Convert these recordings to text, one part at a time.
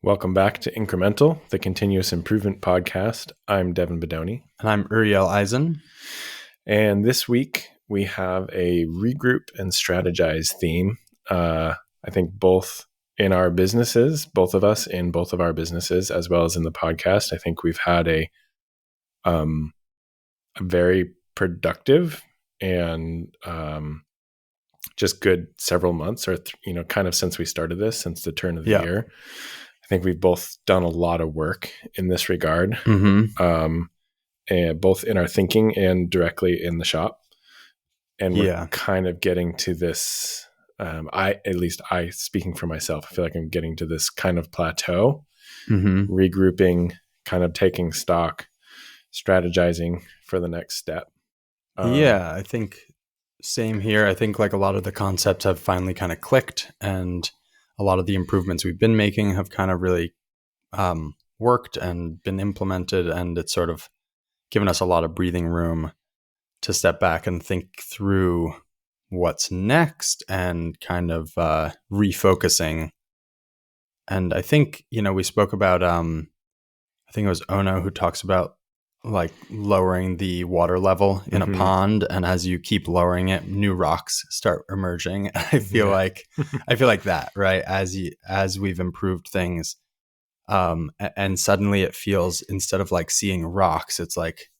Welcome back to Incremental, the continuous improvement podcast. I'm Devin Bedoni. And I'm Uriel Eisen. And this week we have a regroup and strategize theme. I think both in our businesses, both of us in both of our businesses, as well as in the podcast, I think we've had a very productive and just good several months, or kind of since we started this, since the turn of the year. I think we've both done a lot of work in this regard, and both in our thinking and directly in the shop. And we're kind of getting to this. I speaking for myself, I feel like I'm getting to this kind of plateau, regrouping, kind of taking stock, strategizing for the next step. I think same here. I think like a lot of the concepts have finally kind of clicked, and a lot of the improvements we've been making have kind of really worked and been implemented, and it's sort of given us a lot of breathing room to step back and think through what's next and kind of refocusing. And I think, we spoke about, I think it was Ono who talks about like lowering the water level in a pond, and as you keep lowering it, new rocks start emerging. I feel like that, right? As we've improved things, and suddenly it feels, instead of like seeing rocks, it's like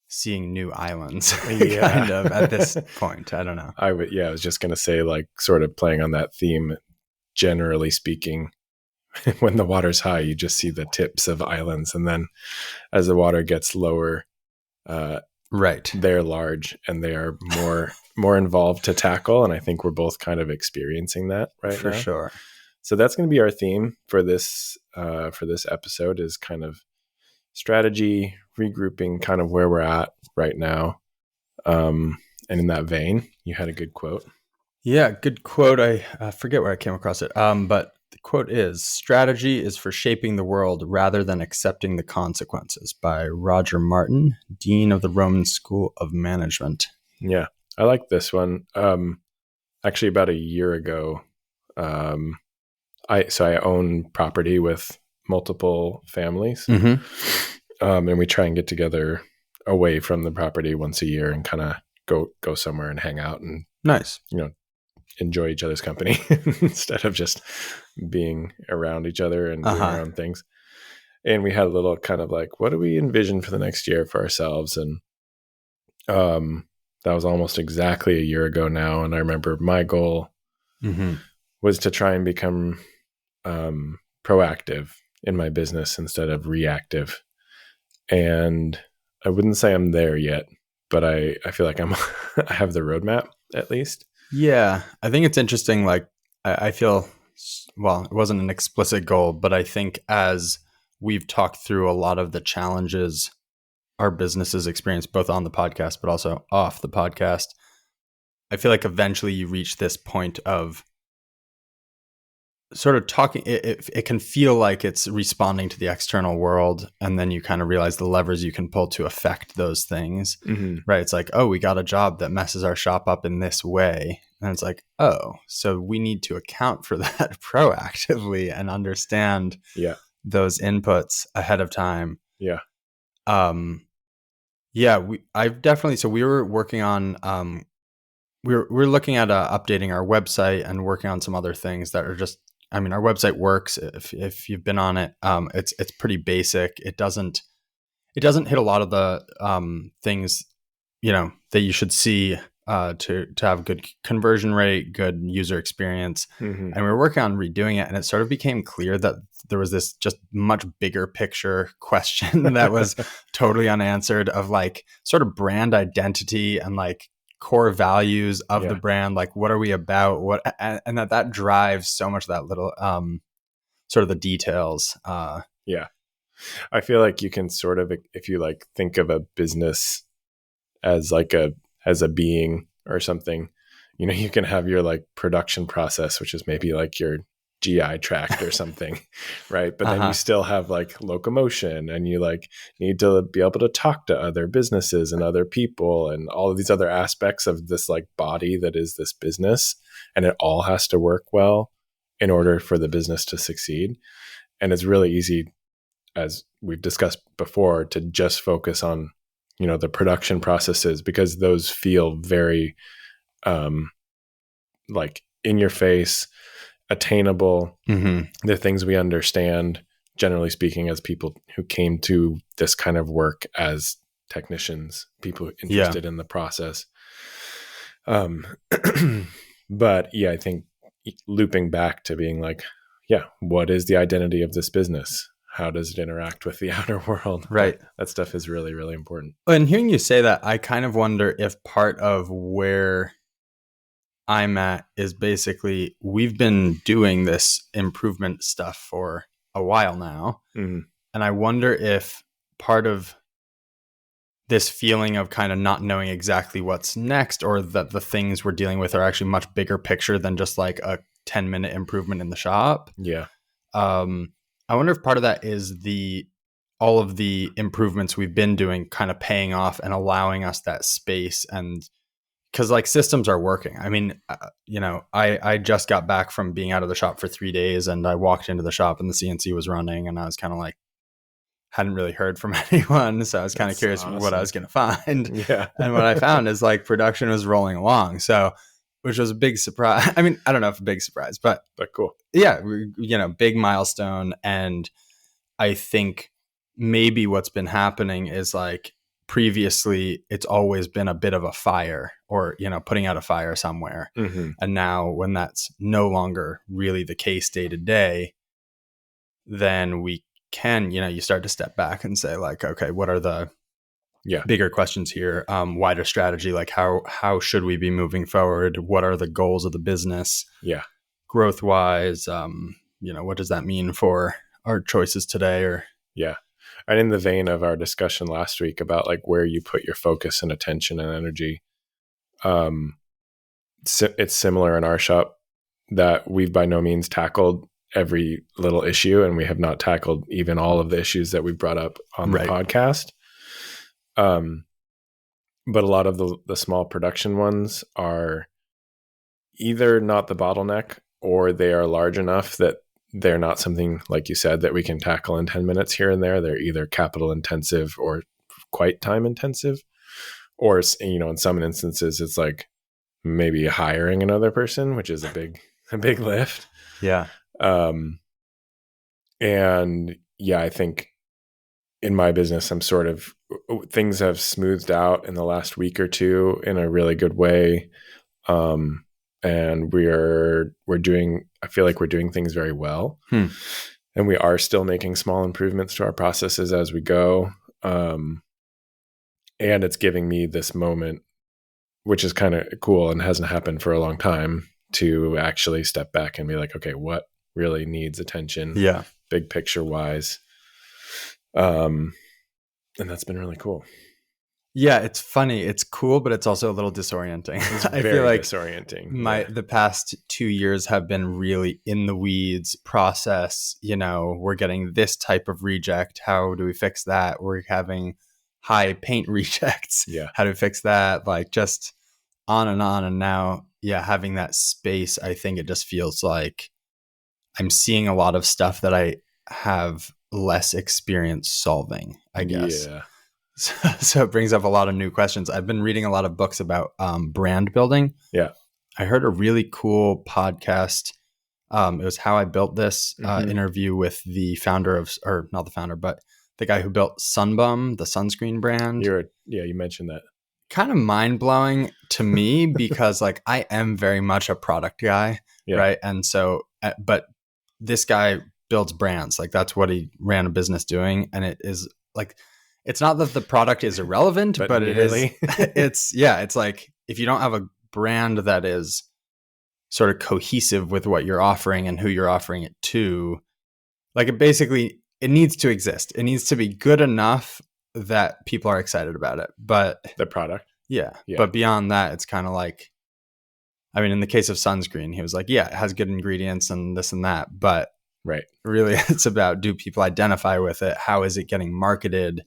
seeing new islands kind of at this point. I don't know. I was just going to say, like, sort of playing on that theme, generally speaking, when the water's high, you just see the tips of islands. And then as the water gets lower, they're large and they are more involved to tackle. And I think we're both kind of experiencing that right now. For sure. So that's going to be our theme for this episode, is kind of strategy, regrouping, kind of where we're at right now. And in that vein, you had a good quote. Yeah, good quote. I forget where I came across it. But the quote is, "Strategy is for shaping the world rather than accepting the consequences," by Roger Martin, Dean of the Roman School of Management. Yeah, I like this one. Actually, about a year ago, I own property with multiple families, and we try and get together away from the property once a year and kind of go somewhere and hang out and enjoy each other's company instead of just being around each other and doing our own things. And we had a little kind of like, what do we envision for the next year for ourselves? And that was almost exactly a year ago now. And I remember my goal was to try and become proactive in my business instead of reactive. And I wouldn't say I'm there yet, but I feel like I have the roadmap at least. Yeah, I think it's interesting. Like, I feel, well, it wasn't an explicit goal, but I think as we've talked through a lot of the challenges our businesses experience, both on the podcast, but also off the podcast, I feel like eventually you reach this point of sort of talking. It can feel like it's responding to the external world, and then you kind of realize the levers you can pull to affect those things, right? It's like, oh, we got a job that messes our shop up in this way, and it's like, oh, so we need to account for that proactively and understand those inputs ahead of time. I've definitely. So we were working on, we're looking at updating our website and working on some other things that are just. I mean, our website works. If you've been on it, it's pretty basic. It doesn't hit a lot of the things that you should see to have good conversion rate, good user experience. And we were working on redoing it, and it sort of became clear that there was this just much bigger picture question that was totally unanswered, of like sort of brand identity and like core values of the brand, like what are we about, and that drives so much of that little sort of the details. I feel like you can sort of, if you like think of a business as like as a being or something, you can have your like production process, which is maybe like your GI tract or something, right? But then you still have like locomotion, and you like need to be able to talk to other businesses and other people and all of these other aspects of this like body that is this business, and it all has to work well in order for the business to succeed. And it's really easy, as we've discussed before, to just focus on, the production processes, because those feel very like in your face, attainable. Mm-hmm. They're things we understand, generally speaking, as people who came to this kind of work as technicians, people interested in the process. But yeah, I think looping back to being like, yeah, what is the identity of this business? How does it interact with the outer world? Right. That stuff is really, really important. And hearing you say that, I kind of wonder if part of where I'm at is basically we've been doing this improvement stuff for a while now. Mm-hmm. And I wonder if part of this feeling of kind of not knowing exactly what's next, or that the things we're dealing with are actually much bigger picture than just like a 10-minute improvement in the shop. Yeah. I wonder if part of that is all of the improvements we've been doing kind of paying off and allowing us that space. And because like systems are working. I mean, I just got back from being out of the shop for 3 days, and I walked into the shop and the CNC was running, and I was kind of like, hadn't really heard from anyone. So I was kind of curious what I was going to find. Yeah. And what I found is like production was rolling along. So, which was a big surprise. I mean, I don't know if a big surprise, but cool. Yeah. Big milestone. And I think maybe what's been happening is like previously it's always been a bit of a fire, or, putting out a fire somewhere. Mm-hmm. And now when that's no longer really the case day to day, then we can, you start to step back and say like, okay, what are the bigger questions here? Wider strategy, like how should we be moving forward? What are the goals of the business? Yeah. Growth wise, what does that mean for our choices today? Or yeah. And in the vein of our discussion last week about like where you put your focus and attention and energy, it's similar in our shop, that we've by no means tackled every little issue, and we have not tackled even all of the issues that we brought up on the podcast. But a lot of the small production ones are either not the bottleneck, or they are large enough that they're not something, like you said, that we can tackle in 10 minutes here and there. They're either capital intensive or quite time intensive, or, in some instances it's like maybe hiring another person, which is a big lift. Yeah. And yeah, I think in my business, things have smoothed out in the last week or two in a really good way. And I feel like we're doing things very well. And we are still making small improvements to our processes as we go. And it's giving me this moment, which is kind of cool and hasn't happened for a long time, to actually step back and be like, okay, what really needs attention? Yeah. Big picture wise. And that's been really cool. Yeah, it's funny. It's cool, but it's also a little disorienting. I feel like disorienting. The past 2 years have been really in the weeds process. We're getting this type of reject. How do we fix that? We're having high paint rejects. Yeah. How do we fix that? Like just on and on. And now, having that space, I think it just feels like I'm seeing a lot of stuff that I have less experience solving, I guess. Yeah. So it brings up a lot of new questions. I've been reading a lot of books about brand building. Yeah. I heard a really cool podcast. It was How I Built This interview with the founder or not the founder, but the guy who built Sunbum, the sunscreen brand. You mentioned that. Kind of mind blowing to me because like I am very much a product guy, right? And so, but this guy builds brands. Like that's what he ran a business doing, and it is like, it's not that the product is irrelevant, but it is. It's like if you don't have a brand that is sort of cohesive with what you're offering and who you're offering it to, like it needs to exist. It needs to be good enough that people are excited about it. But the product. Yeah. But beyond that, it's kind of like, I mean, in the case of sunscreen, he was like, yeah, it has good ingredients and this and that. But really, it's about, do people identify with it? How is it getting marketed?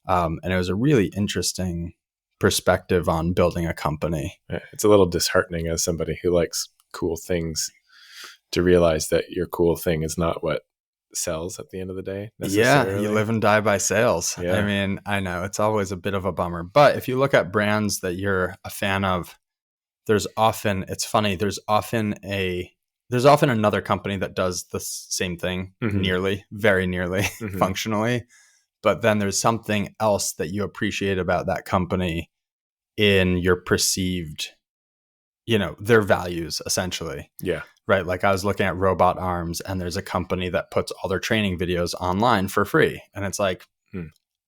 And it was a really interesting perspective on building a company. It's a little disheartening as somebody who likes cool things to realize that your cool thing is not what sells at the end of the day Yeah, you necessarily. live and die by sales. I Yeah. mean, I know it's always a bit of a bummer, but if you look at brands that you're a fan of, there's often, it's funny, there's often another company that does the same thing, very nearly functionally, but then there's something else that you appreciate about that company in your perceived, their values essentially. Yeah. Right. Like I was looking at Robot Arms, and there's a company that puts all their training videos online for free. And it's like,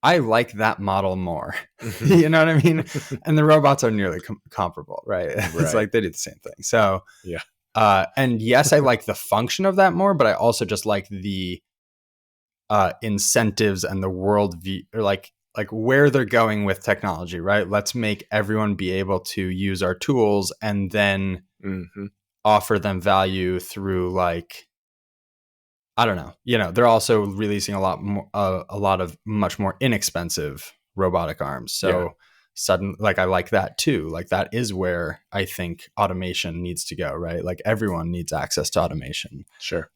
I like that model more. You know what I mean? And the robots are nearly comparable, right? It's like they do the same thing. So, yeah. And yes, I like the function of that more, but I also just like the incentives and the world view, or like where they're going with technology, right? Let's make everyone be able to use our tools and then offer them value through, like, I don't know, they're also releasing a lot of much more inexpensive robotic arms. So like, I like that too. Like that is where I think automation needs to go, right? Like everyone needs access to automation. Sure.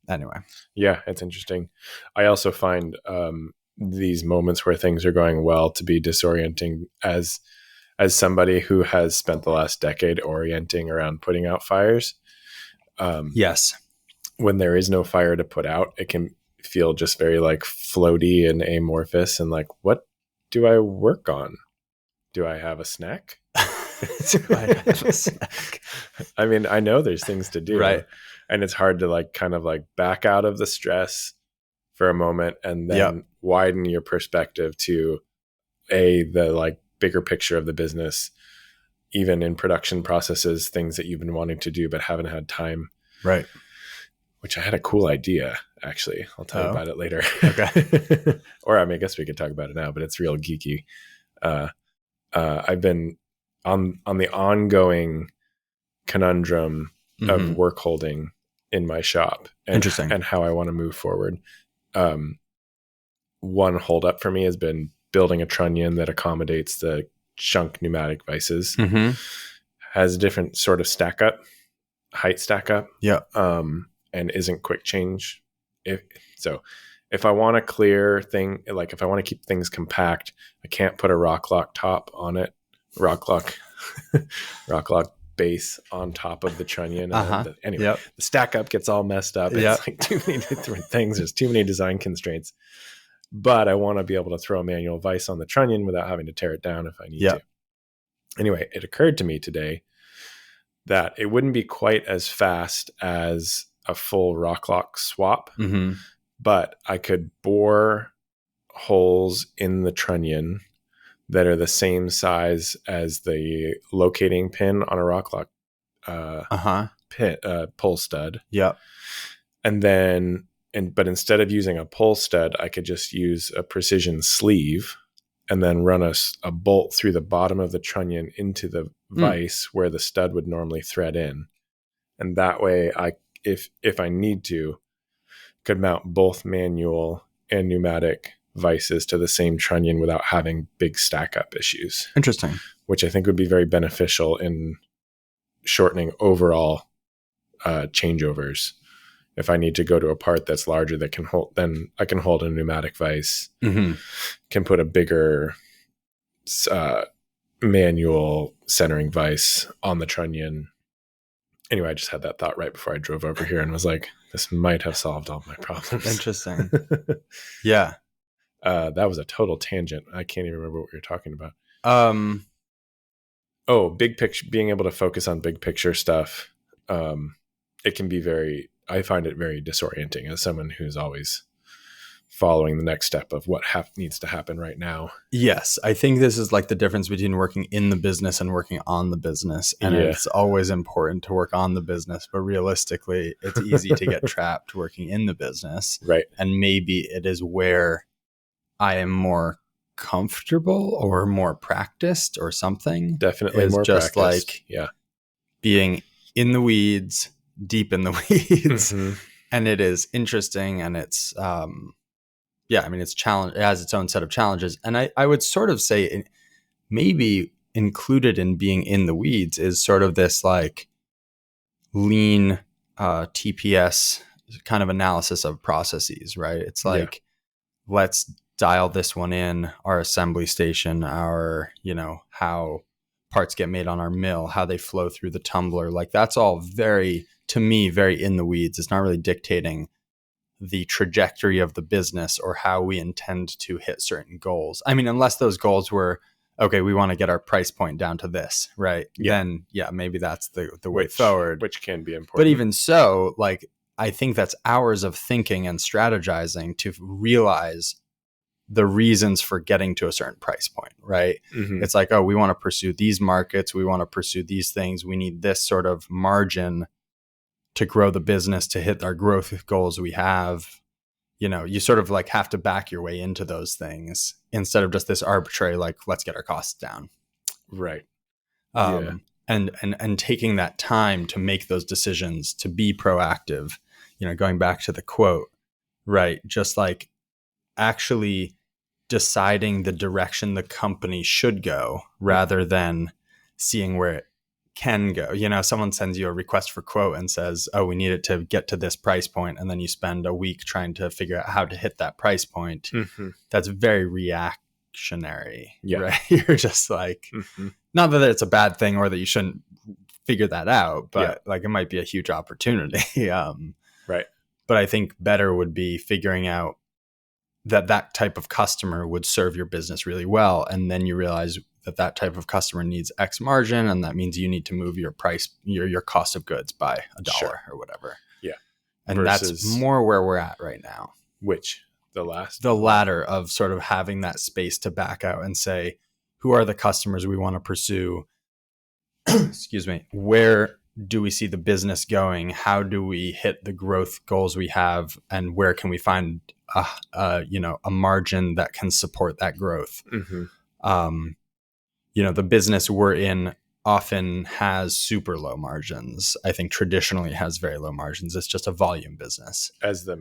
Anyway. Yeah, it's interesting. I also find these moments where things are going well to be disorienting as somebody who has spent the last decade orienting around putting out fires. Yes. When there is no fire to put out, it can feel just very like floaty and amorphous and like, what do I work on? Do I have a snack? Do I have a snack? I mean, I know there's things to do. Right. And it's hard to like kind of like back out of the stress for a moment and then widen your perspective to the like bigger picture of the business, even in production processes, things that you've been wanting to do but haven't had time. Right. Which I had a cool idea, actually. I'll tell you about it later. Okay. Or I mean, I guess we could talk about it now, but it's real geeky. I've been on the ongoing conundrum of work holding in my shop and how I want to move forward. One holdup for me has been building a trunnion that accommodates the chunk pneumatic vices. Has a different sort of height stack up. Yeah. And isn't quick change. If I want to clear like if I want to keep things compact, I can't put a rock lock top on it. Rock lock base on top of the trunnion. Anyway, the stack up gets all messed up. It's like too many different things. There's too many design constraints. But I want to be able to throw a manual vise on the trunnion without having to tear it down if I need to. Anyway, it occurred to me today that it wouldn't be quite as fast as a full rock lock swap, but I could bore holes in the trunnion that are the same size as the locating pin on a rock lock pull stud. And then, but instead of using a pull stud, I could just use a precision sleeve and then run a bolt through the bottom of the trunnion into the vise where the stud would normally thread in. And that way if I need to, could mount both manual and pneumatic vices to the same trunnion without having big stack up issues. Interesting. Which I think would be very beneficial in shortening overall changeovers. If I need to go to a part that's larger that can hold, then I can hold a pneumatic vise, can put a bigger manual centering vise on the trunnion. Anyway, I just had that thought right before I drove over here and was like, this might have solved all my problems. Interesting. Yeah. That was a total tangent. I can't even remember what we were talking about. Big picture, being able to focus on big picture stuff. It can be I find it very disorienting as someone who's always following the next step of what needs to happen right now. Yes. I think this is like the difference between working in the business and working on the business. And it's always important to work on the business, but realistically, it's easy to get trapped working in the business. Right. And maybe it is where I am more comfortable or more practiced or something. Definitely more just practiced. Like being in the weeds, deep in the weeds. And it is interesting, and it's it's challenge. It has its own set of challenges. And I would sort of say maybe included in being in the weeds is sort of this like lean TPS kind of analysis of processes, right? It's Yeah. like, let's dial this one in, our assembly station, our, how parts get made on our mill, how they flow through the tumbler. Like that's all very, to me, very in the weeds. It's not really dictating the trajectory of the business or how we intend to hit certain goals. I mean, unless those goals were, okay, we want to get our price point down to this, right? Yeah. Then yeah, maybe that's the way forward. Which can be important. But even so, like, I think that's hours of thinking and strategizing to realize the reasons for getting to a certain price point, right? Mm-hmm. It's like, oh, we want to pursue these markets. We want to pursue these things. We need this sort of margin to grow the business, to hit our growth goals we have. You sort of like have to back your way into those things instead of just this arbitrary, like, let's get our costs down. Right. And taking that time to make those decisions, to be proactive, going back to the quote, right? Just like actually deciding the direction the company should go rather than seeing where it can go. Someone sends you a request for quote and says, oh, we need it to get to this price point. And then you spend a week trying to figure out how to hit that price point. Mm-hmm. That's very reactionary, yeah. right? You're just like, not that it's a bad thing or that you shouldn't figure that out, but like it might be a huge opportunity. Right. But I think better would be figuring out that type of customer would serve your business really well. And then you realize that type of customer needs X margin. And that means you need to move your price, your cost of goods by $1 or whatever. Yeah. And that's more where we're at right now. Which the latter of sort of having that space to back out and say, who are the customers we want to pursue? Excuse me. Where do we see the business going? How do we hit the growth goals we have? And where can we find a margin that can support that growth? Mm-hmm. The business we're in often has super low margins. I think traditionally has very low margins. It's just a volume business. As the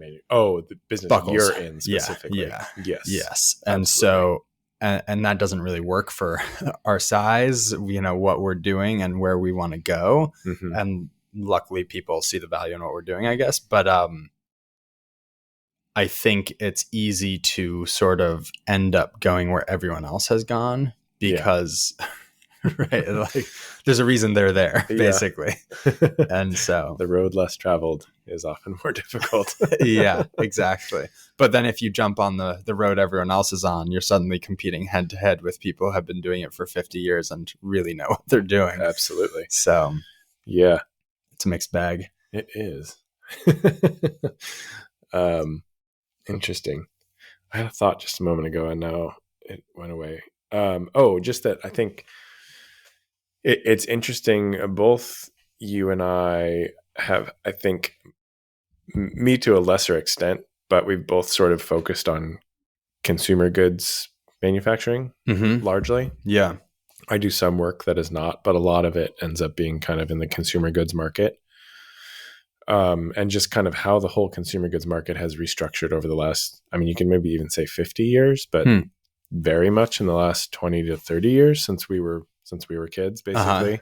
business Buckles. You're in specifically. Yeah. Yes. And absolutely. So, and that doesn't really work for our size, what we're doing and where we want to go. Mm-hmm. And luckily people see the value in what we're doing, I guess. But, I think it's easy to sort of end up going where everyone else has gone because, right, like there's a reason they're there, basically. And so the road less traveled is often more difficult. Yeah, exactly. But then if you jump on the road everyone else is on, you're suddenly competing head to head with people who have been doing it for 50 years and really know what they're doing. Absolutely. So yeah, it's a mixed bag. It is. Interesting. I had a thought just a moment ago and now it went away. Just that I think it's interesting. Both you and I have, I think, me to a lesser extent, but we've both sort of focused on consumer goods manufacturing largely. Yeah. I do some work that is not, but a lot of it ends up being kind of in the consumer goods market. And just kind of how the whole consumer goods market has restructured over the last, I mean, you can maybe even say 50 years, but very much in the last 20 to 30 years since we were kids, basically.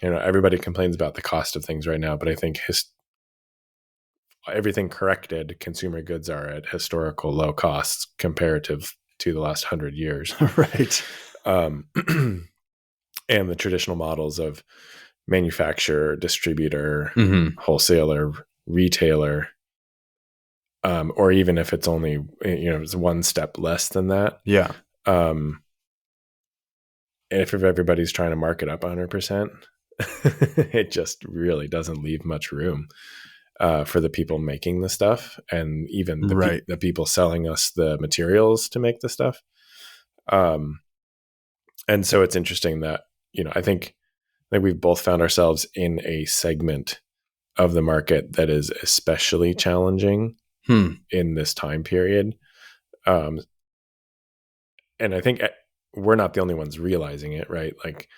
Everybody complains about the cost of things right now, but I think everything corrected, consumer goods are at historical low costs comparative to the last 100 years. Right. And the traditional models of manufacturer, distributor, wholesaler, retailer, or even if it's only, it's one step less than that. Yeah. And if everybody's trying to mark it up 100%, it just really doesn't leave much room for the people making the stuff and even the people selling us the materials to make the stuff. And so it's interesting that, I think we've both found ourselves in a segment of the market that is especially challenging in this time period. And I think we're not the only ones realizing it, right? Like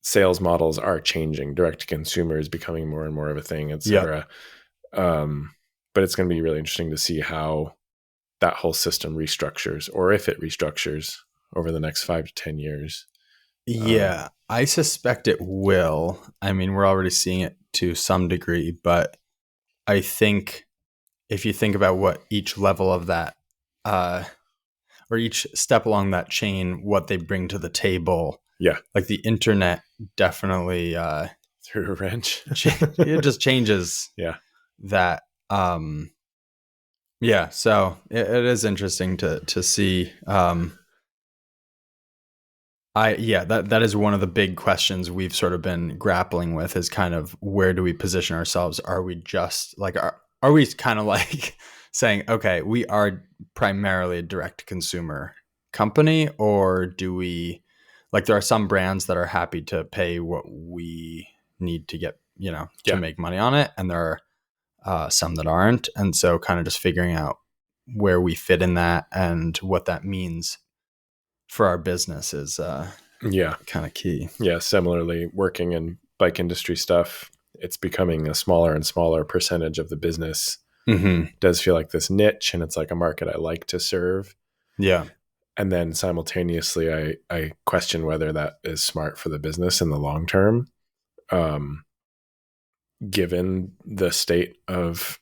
sales models are changing. Direct to consumer is becoming more and more of a thing, et cetera. But it's going to be really interesting to see how that whole system restructures, or if it restructures over the next 5 to 10 years. Yeah, I suspect it will. I mean, we're already seeing it to some degree, but I think if you think about what each level of that, or each step along that chain, what they bring to the table, Yeah. like the internet definitely Through a wrench. it just changes Yeah. that. Yeah, so it is interesting to see. That is one of the big questions we've sort of been grappling with, is kind of where do we position ourselves? Are we just like are we kind of like saying, okay, we are primarily a direct consumer company, or do we, like, there are some brands that are happy to pay what we need to get, to Yeah. make money on it, and there are some that aren't, and so kind of just figuring out where we fit in that and what that means for our business is Yeah. kind of key. Yeah. Similarly, working in bike industry stuff, it's becoming a smaller and smaller percentage of the business. Mm-hmm. It does feel like this niche, and it's like a market I like to serve. Yeah. And then simultaneously, I question whether that is smart for the business in the long term, given the state of,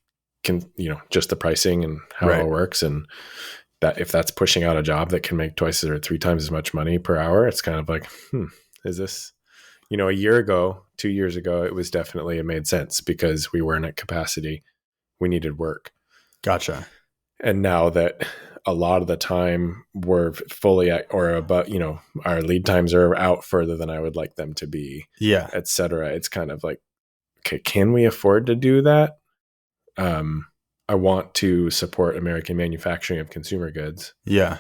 just the pricing and how it all works. And that if that's pushing out a job that can make twice or three times as much money per hour, it's kind of like, is this, a year ago, 2 years ago, it was definitely, it made sense because we weren't at capacity. We needed work. Gotcha. And now that a lot of the time we're fully at or about, our lead times are out further than I would like them to be, et cetera. It's kind of like, okay, can we afford to do that? I want to support American manufacturing of consumer goods. Yeah.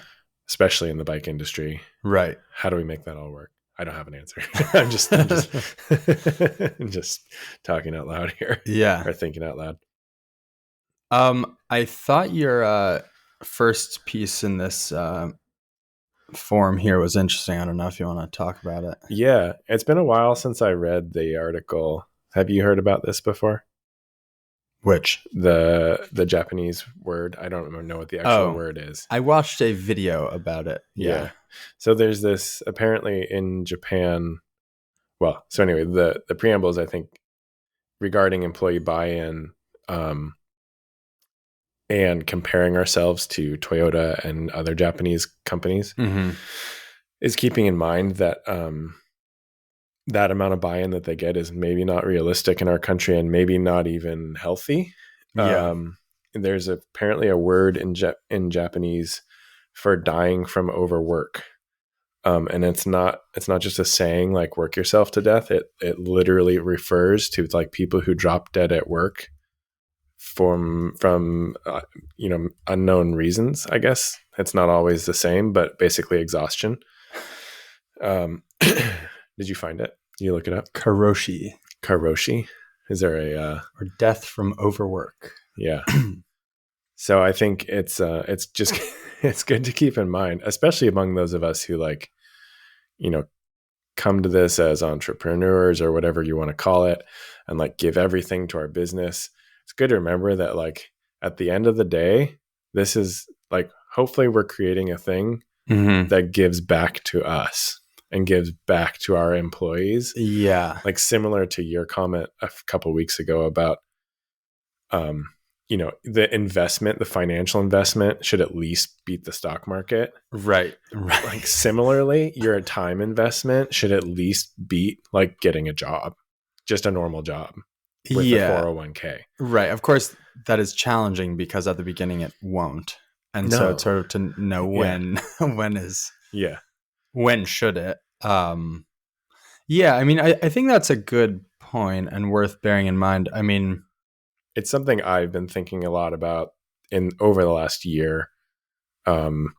Especially in the bike industry. Right. How do we make that all work? I don't have an answer. I'm just I'm just talking out loud here. Yeah. Or thinking out loud. I thought your first piece in this form here was interesting. I don't know if you want to talk about it. Yeah. It's been a while since I read the article. Have you heard about this before? Which? The Japanese word. I don't know what the actual word is. I watched a video about it. Yeah. So there's this, apparently in Japan. Well, so anyway, the preambles, I think, regarding employee buy-in, and comparing ourselves to Toyota and other Japanese companies, is keeping in mind that that amount of buy-in that they get is maybe not realistic in our country and maybe not even healthy. Yeah. There's apparently a word in Japanese for dying from overwork. And it's not just a saying like work yourself to death. It literally refers to like people who drop dead at work from unknown reasons. I guess it's not always the same, but basically exhaustion. Did you find it? Did you look it up? Karoshi. Is there a or death from overwork? Yeah. So I think it's just it's good to keep in mind, especially among those of us who come to this as entrepreneurs or whatever you want to call it, and like give everything to our business. It's good to remember that like at the end of the day, this is like, hopefully we're creating a thing that gives back to us and gives back to our employees. Yeah. Like similar to your comment a couple of weeks ago about, the investment, the financial investment should at least beat the stock market. Right. Like similarly, your time investment should at least beat like getting a job, just a normal job with a 401k. Right. Of course, that is challenging because at the beginning it won't. And so it's sort of to know when when should it? I mean, I think that's a good point and worth bearing in mind. I mean, it's something I've been thinking a lot about over the last year. I'm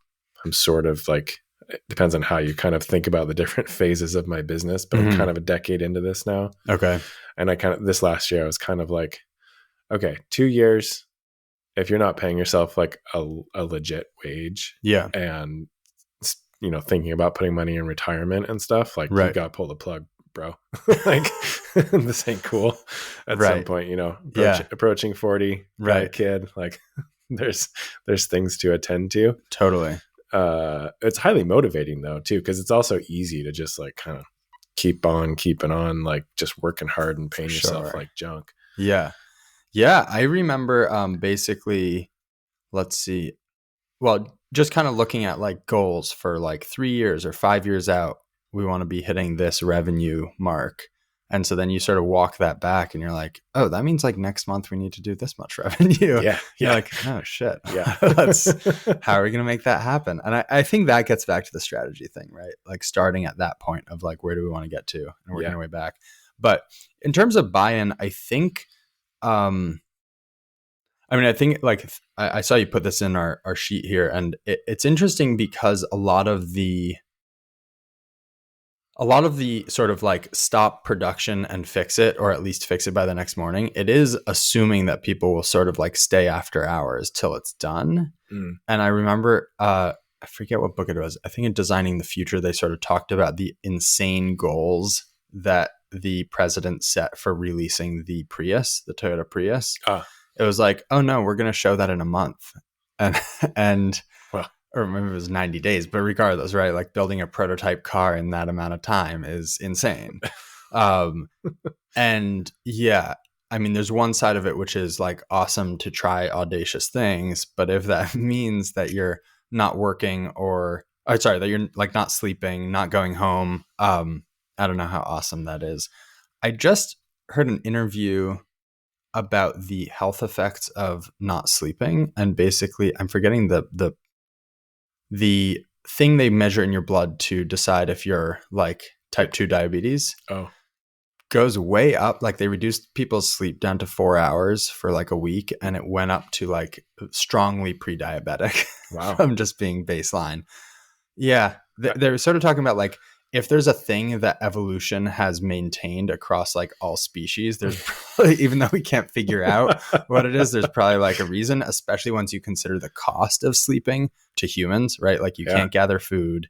sort of like, it depends on how you kind of think about the different phases of my business, but I'm kind of a decade into this now. Okay. And this last year I was kind of like, okay, 2 years, if you're not paying yourself like a legit wage, and thinking about putting money in retirement and stuff, like you got to pull the plug, bro. Like this ain't cool at some point, approaching 40, right? Kid, like there's things to attend to. Totally. It's highly motivating though too, because it's also easy to just like kind of keep on keeping on, like just working hard and paying yourself Sure. like junk. Yeah. Yeah. I remember basically, let's see. Well, just kind of looking at like goals for like 3 years or 5 years out, we want to be hitting this revenue mark. And so then you sort of walk that back and you're like, oh, that means like next month we need to do this much revenue. Yeah. You're Yeah. like, oh shit. Yeah. How are we going to make that happen? And I think that gets back to the strategy thing, right? Like starting at that point of like, where do we want to get to and working our way back. But in terms of buy-in, I think, I think like I saw you put this in our sheet here, and it's interesting because a lot of the sort of like stop production and fix it, or at least fix it by the next morning, it is assuming that people will sort of like stay after hours till it's done. And I remember, I forget what book it was. I think in Designing the Future, they sort of talked about the insane goals that the president set for releasing the Toyota Prius. It was like, oh no, we're going to show that in a month. And well, or maybe it was 90 days, but regardless, right? Like building a prototype car in that amount of time is insane. And yeah, I mean, there's one side of it, which is like awesome to try audacious things. But if that means that you're not working that you're like not sleeping, not going home, I don't know how awesome that is. I just heard an interview about the health effects of not sleeping. And basically, I'm forgetting the thing they measure in your blood to decide if you're like type 2 diabetes goes way up. Like they reduced people's sleep down to 4 hours for like a week, and it went up to like strongly pre-diabetic. Wow. From just being baseline. Yeah. They're sort of talking about like, if there's a thing that evolution has maintained across like all species, there's probably, even though we can't figure out what it is, there's probably like a reason, especially once you consider the cost of sleeping to humans, right? Like you can't gather food.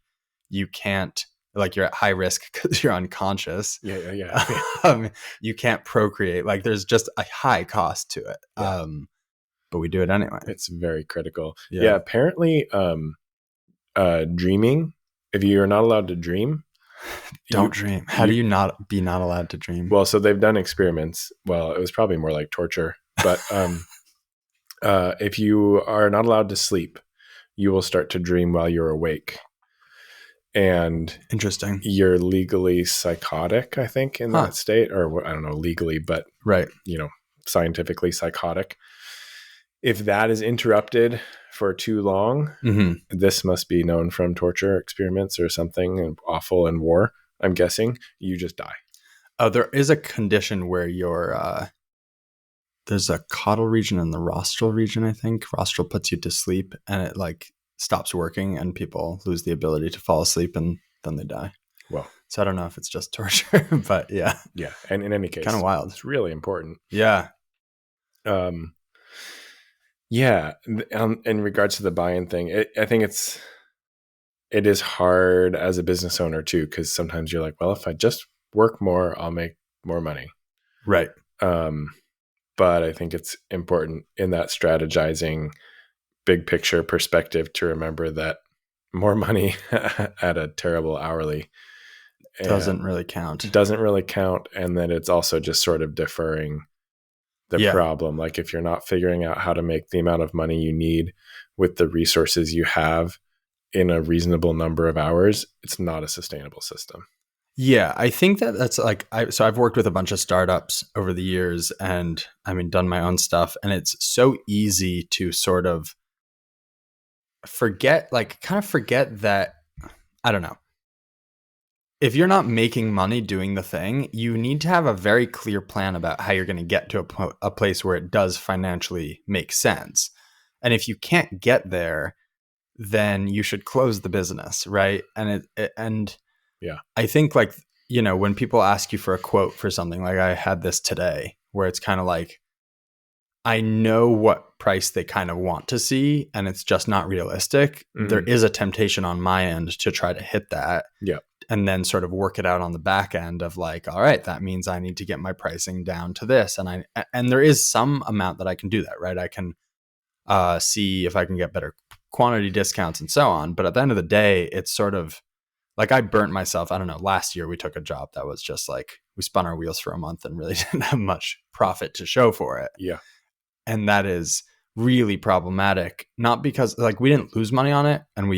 You can't, like you're at high risk because you're unconscious. Yeah. You can't procreate. Like there's just a high cost to it. Yeah. But we do it anyway. It's very critical. Yeah. Apparently, dreaming, if you're not allowed to dream, don't dream. How do you not allowed to dream? Well, so they've done experiments. Well, it was probably more like torture, but if you are not allowed to sleep, you will start to dream while you're awake. And interesting. You're legally psychotic, I think, in that state, or I don't know, legally, but right. Scientifically psychotic. If that is interrupted for too long, this must be known from torture experiments or something awful in war. I'm guessing you just die. Oh, there is a condition where there's a caudal region and the rostral region. I think rostral puts you to sleep, and it like stops working, and people lose the ability to fall asleep, and then they die. Well, so I don't know if it's just torture, but yeah. And in any case, kind of wild. It's really important. Yeah. Yeah. In regards to the buy-in thing, I think it is hard as a business owner too, because sometimes you're like, well, if I just work more, I'll make more money. Right. But I think it's important in that strategizing big picture perspective to remember that more money at a terrible hourly doesn't really count. And then it's also just sort of deferring the problem. Like if you're not figuring out how to make the amount of money you need with the resources you have in a reasonable number of hours, it's not a sustainable system. Yeah, I think that's like, so I've worked with a bunch of startups over the years, and done my own stuff, and it's so easy to sort of forget that, I don't know. If you're not making money doing the thing, you need to have a very clear plan about how you're going to get to a place where it does financially make sense. And if you can't get there, then you should close the business, right? And I think like, when people ask you for a quote for something, like I had this today where it's kind of like, I know what price they kind of want to see, and it's just not realistic. Mm-hmm. There is a temptation on my end to try to hit that. Yeah. And then sort of work it out on the back end of like, all right, that means I need to get my pricing down to this. And there is some amount that I can do that, right? I can see if I can get better quantity discounts and so on. But at the end of the day, it's sort of like I burnt myself. I don't know. Last year we took a job that was just like, we spun our wheels for a month and really didn't have much profit to show for it. Yeah. And that is really problematic. Not because like we didn't lose money on it, and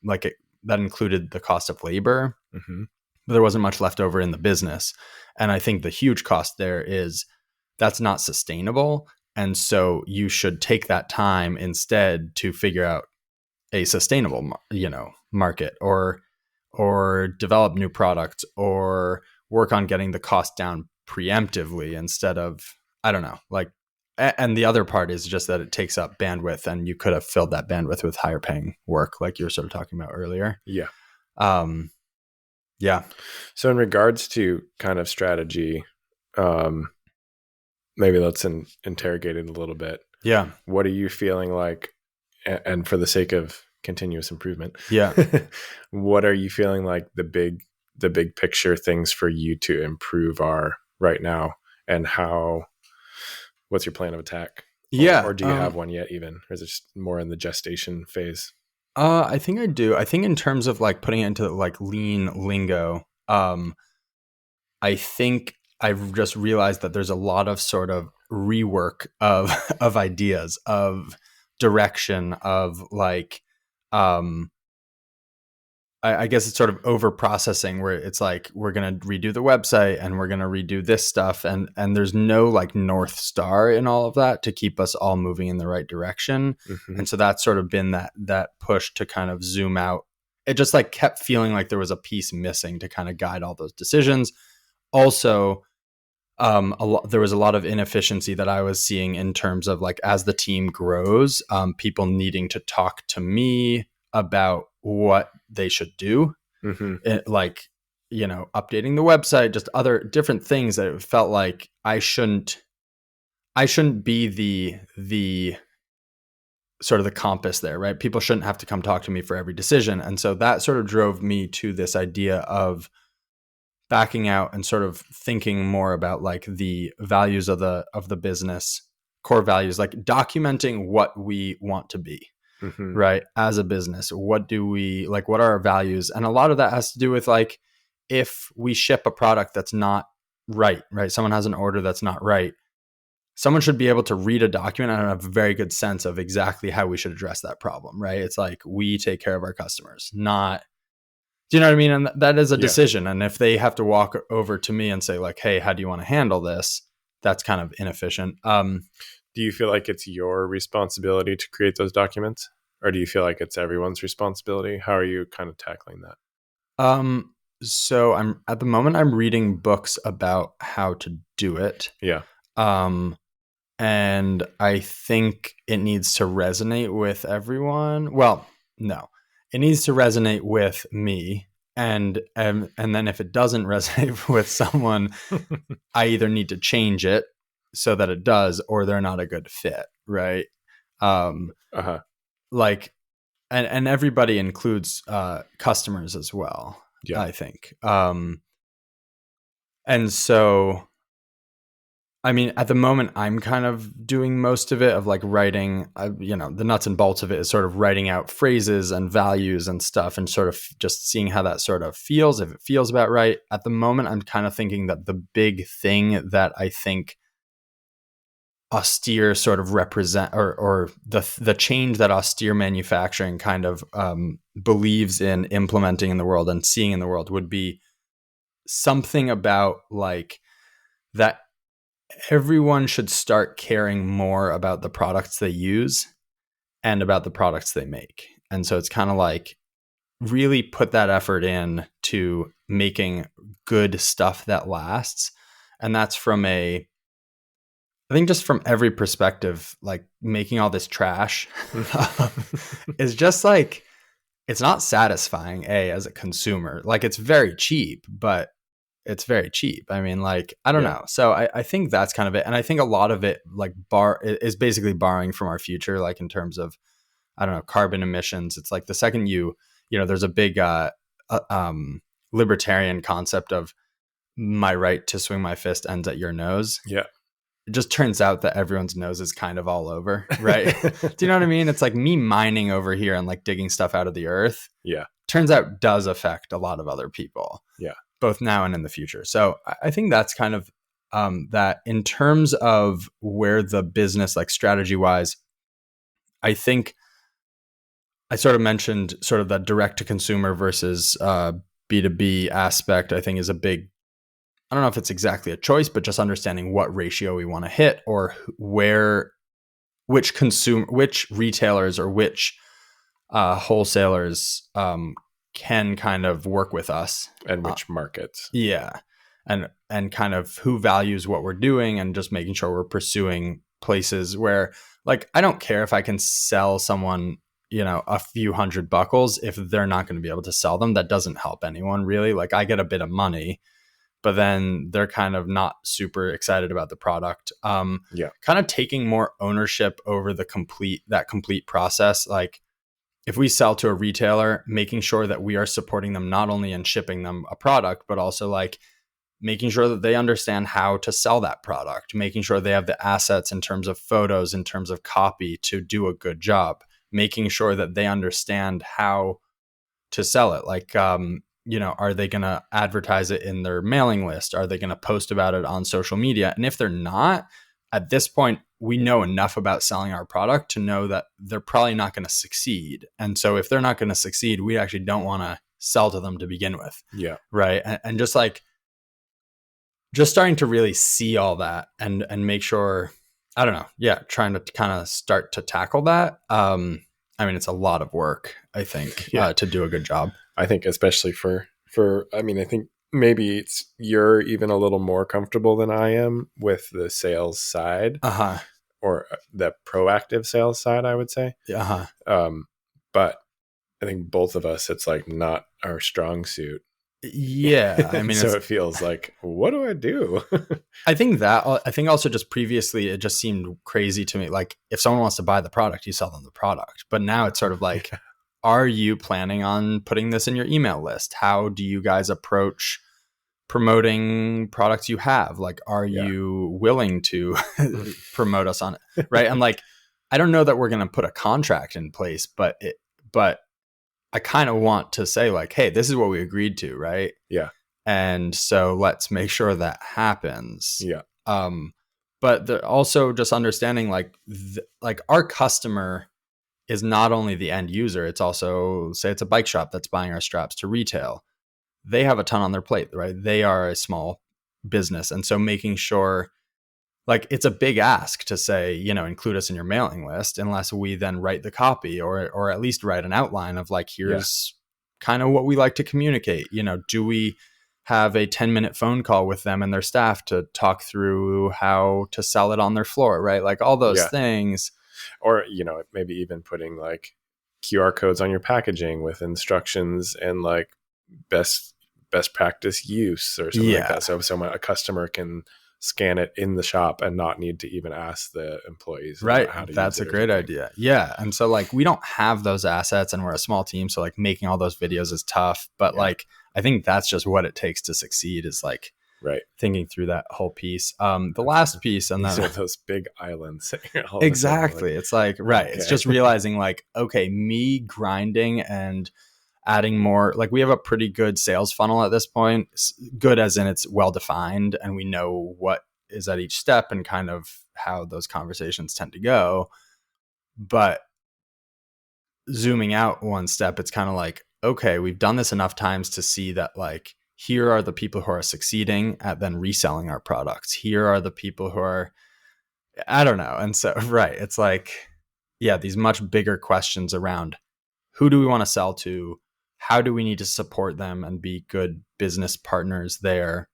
that included the cost of labor, Mm-hmm. but there wasn't much left over in the business. And I think the huge cost there is that's not sustainable. And so you should take that time instead to figure out a sustainable, market, or develop new products, or work on getting the cost down preemptively instead of, I don't know, like, and the other part is just that it takes up bandwidth, and you could have filled that bandwidth with higher paying work, like you were sort of talking about earlier. Yeah. Yeah. So in regards to kind of strategy, maybe let's interrogate it a little bit. Yeah. What are you feeling like, and for the sake of continuous improvement, Yeah. what are you feeling like the big picture things for you to improve are right now, and what's your plan of attack? Yeah. Or do you have one yet even? Or is it just more in the gestation phase? I think I do. I think in terms of like putting it into like lean lingo, I think I've just realized that there's a lot of sort of rework of of ideas, of direction, of like, I guess it's sort of over processing, where it's like we're gonna redo the website and we're gonna redo this stuff, and there's no like North Star in all of that to keep us all moving in the right direction. Mm-hmm. And so that's sort of been that push to kind of zoom out. It just like kept feeling like there was a piece missing to kind of guide all those decisions. Also, there was a lot of inefficiency that I was seeing in terms of like, as the team grows, people needing to talk to me about what they should do. Mm-hmm. Like, updating the website, just other different things that it felt like I shouldn't be the sort of the compass there, right? People shouldn't have to come talk to me for every decision. And so that sort of drove me to this idea of backing out and sort of thinking more about like the values of the business, core values, like documenting what we want to be. Mm-hmm. Right. As a business, what are our values? And a lot of that has to do with like, if we ship a product that's not right, someone has an order that's not right, someone should be able to read a document and have a very good sense of exactly how we should address that problem. Right. It's like, we take care of our customers, not, do you know what I mean? And that is a decision. And if they have to walk over to me and say like, hey, how do you want to handle this? That's kind of inefficient. Do you feel like it's your responsibility to create those documents, or do you feel like it's everyone's responsibility? How are you kind of tackling that? So at the moment I'm reading books about how to do it. Yeah. And I think it needs to resonate with everyone. Well, no, it needs to resonate with me. And then if it doesn't resonate with someone, I either need to change it so that it does, or they're not a good fit. Right. Like, and everybody includes, customers as well. Yeah. I think. And so, I mean, at the moment, I'm kind of doing most of it, of like writing, the nuts and bolts of it is sort of writing out phrases and values and stuff, and sort of just seeing how that sort of feels, if it feels about right. At the moment, I'm kind of thinking that the big thing that I think austere sort of represent, or the change that austere manufacturing kind of believes in implementing in the world and seeing in the world, would be something about like that everyone should start caring more about the products they use and about the products they make. And so it's kind of like really put that effort in to making good stuff that lasts. And that's I think just from every perspective, like making all this trash is just like, it's not satisfying, as a consumer. Like, it's very cheap, but it's very cheap. I mean, like, I don't know. So I think that's kind of it. And I think a lot of it like is basically borrowing from our future, like in terms of, I don't know, carbon emissions. It's like the second there's a big libertarian concept of my right to swing my fist ends at your nose. Yeah. It just turns out that everyone's nose is kind of all over, right? Do you know what I mean? It's like me mining over here and like digging stuff out of the earth. Yeah. turns out does affect a lot of other people, Yeah. both now and in the future. So I think that's kind of that in terms of where the business, like strategy wise, I think I sort of mentioned sort of that direct to consumer versus B2B aspect, I think is a big, I don't know if it's exactly a choice, but just understanding what ratio we want to hit or which retailers or which wholesalers can kind of work with us. And which markets. Yeah. And kind of who values what we're doing and just making sure we're pursuing places where, like, I don't care if I can sell someone, a few hundred buckles if they're not going to be able to sell them. That doesn't help anyone really. Like, I get a bit of money, but then they're kind of not super excited about the product. Yeah. Kind of taking more ownership over that complete process. Like, if we sell to a retailer, making sure that we are supporting them not only in shipping them a product, but also like making sure that they understand how to sell that product, making sure they have the assets in terms of photos, in terms of copy to do a good job, making sure that they understand how to sell it. Like, are they going to advertise it in their mailing list? Are they going to post about it on social media? And if they're not, at this point, we know enough about selling our product to know that they're probably not going to succeed. And so if they're not going to succeed, we actually don't want to sell to them to begin with. Yeah. Right. And just starting to really see all that and make sure, I don't know. Yeah. Trying to kind of start to tackle that. It's a lot of work, I think, to do a good job. I think especially I think maybe you're even a little more comfortable than I am with the sales side, or the proactive sales side, I would say. But I think both of us, it's like not our strong suit. Yeah. So it feels like, what do I do? I think also just previously, it just seemed crazy to me. Like, if someone wants to buy the product, you sell them the product. But now it's sort of like, are you planning on putting this in your email list? How do you guys approach promoting products you have? Like, are you willing to promote us on it? Right. And like, I don't know that we're going to put a contract in place, but I kind of want to say like, hey, this is what we agreed to. Right. Yeah. And so let's make sure that happens. Yeah. But also just understanding like our customer is not only the end user, it's also, say it's a bike shop that's buying our straps to retail. They have a ton on their plate, right? They are a small business. And so making sure, like, it's a big ask to say, include us in your mailing list, unless we then write the copy or at least write an outline of like, here's kind of what we like to communicate. Do we have a 10-minute phone call with them and their staff to talk through how to sell it on their floor, right? Like all those things. Or, maybe even putting like QR codes on your packaging with instructions and like best practice use or something like that. So a customer can scan it in the shop and not need to even ask the employees. Right. That's a great idea. Yeah. And so like, we don't have those assets and we're a small team. So like making all those videos is tough, but like, I think that's just what it takes to succeed is like, thinking through that whole piece. The last piece, and these then are those big islands. Exactly. Like, it's like, right. Okay. It's just realizing like, okay, me grinding and adding more, like we have a pretty good sales funnel at this point. Good as in it's well defined and we know what is at each step and kind of how those conversations tend to go. But zooming out one step, it's kind of like, okay, we've done this enough times to see that like, here are the people who are succeeding at then reselling our products. Here are the people who are, I don't know. And so, it's like, these much bigger questions around who do we want to sell to? How do we need to support them and be good business partners there?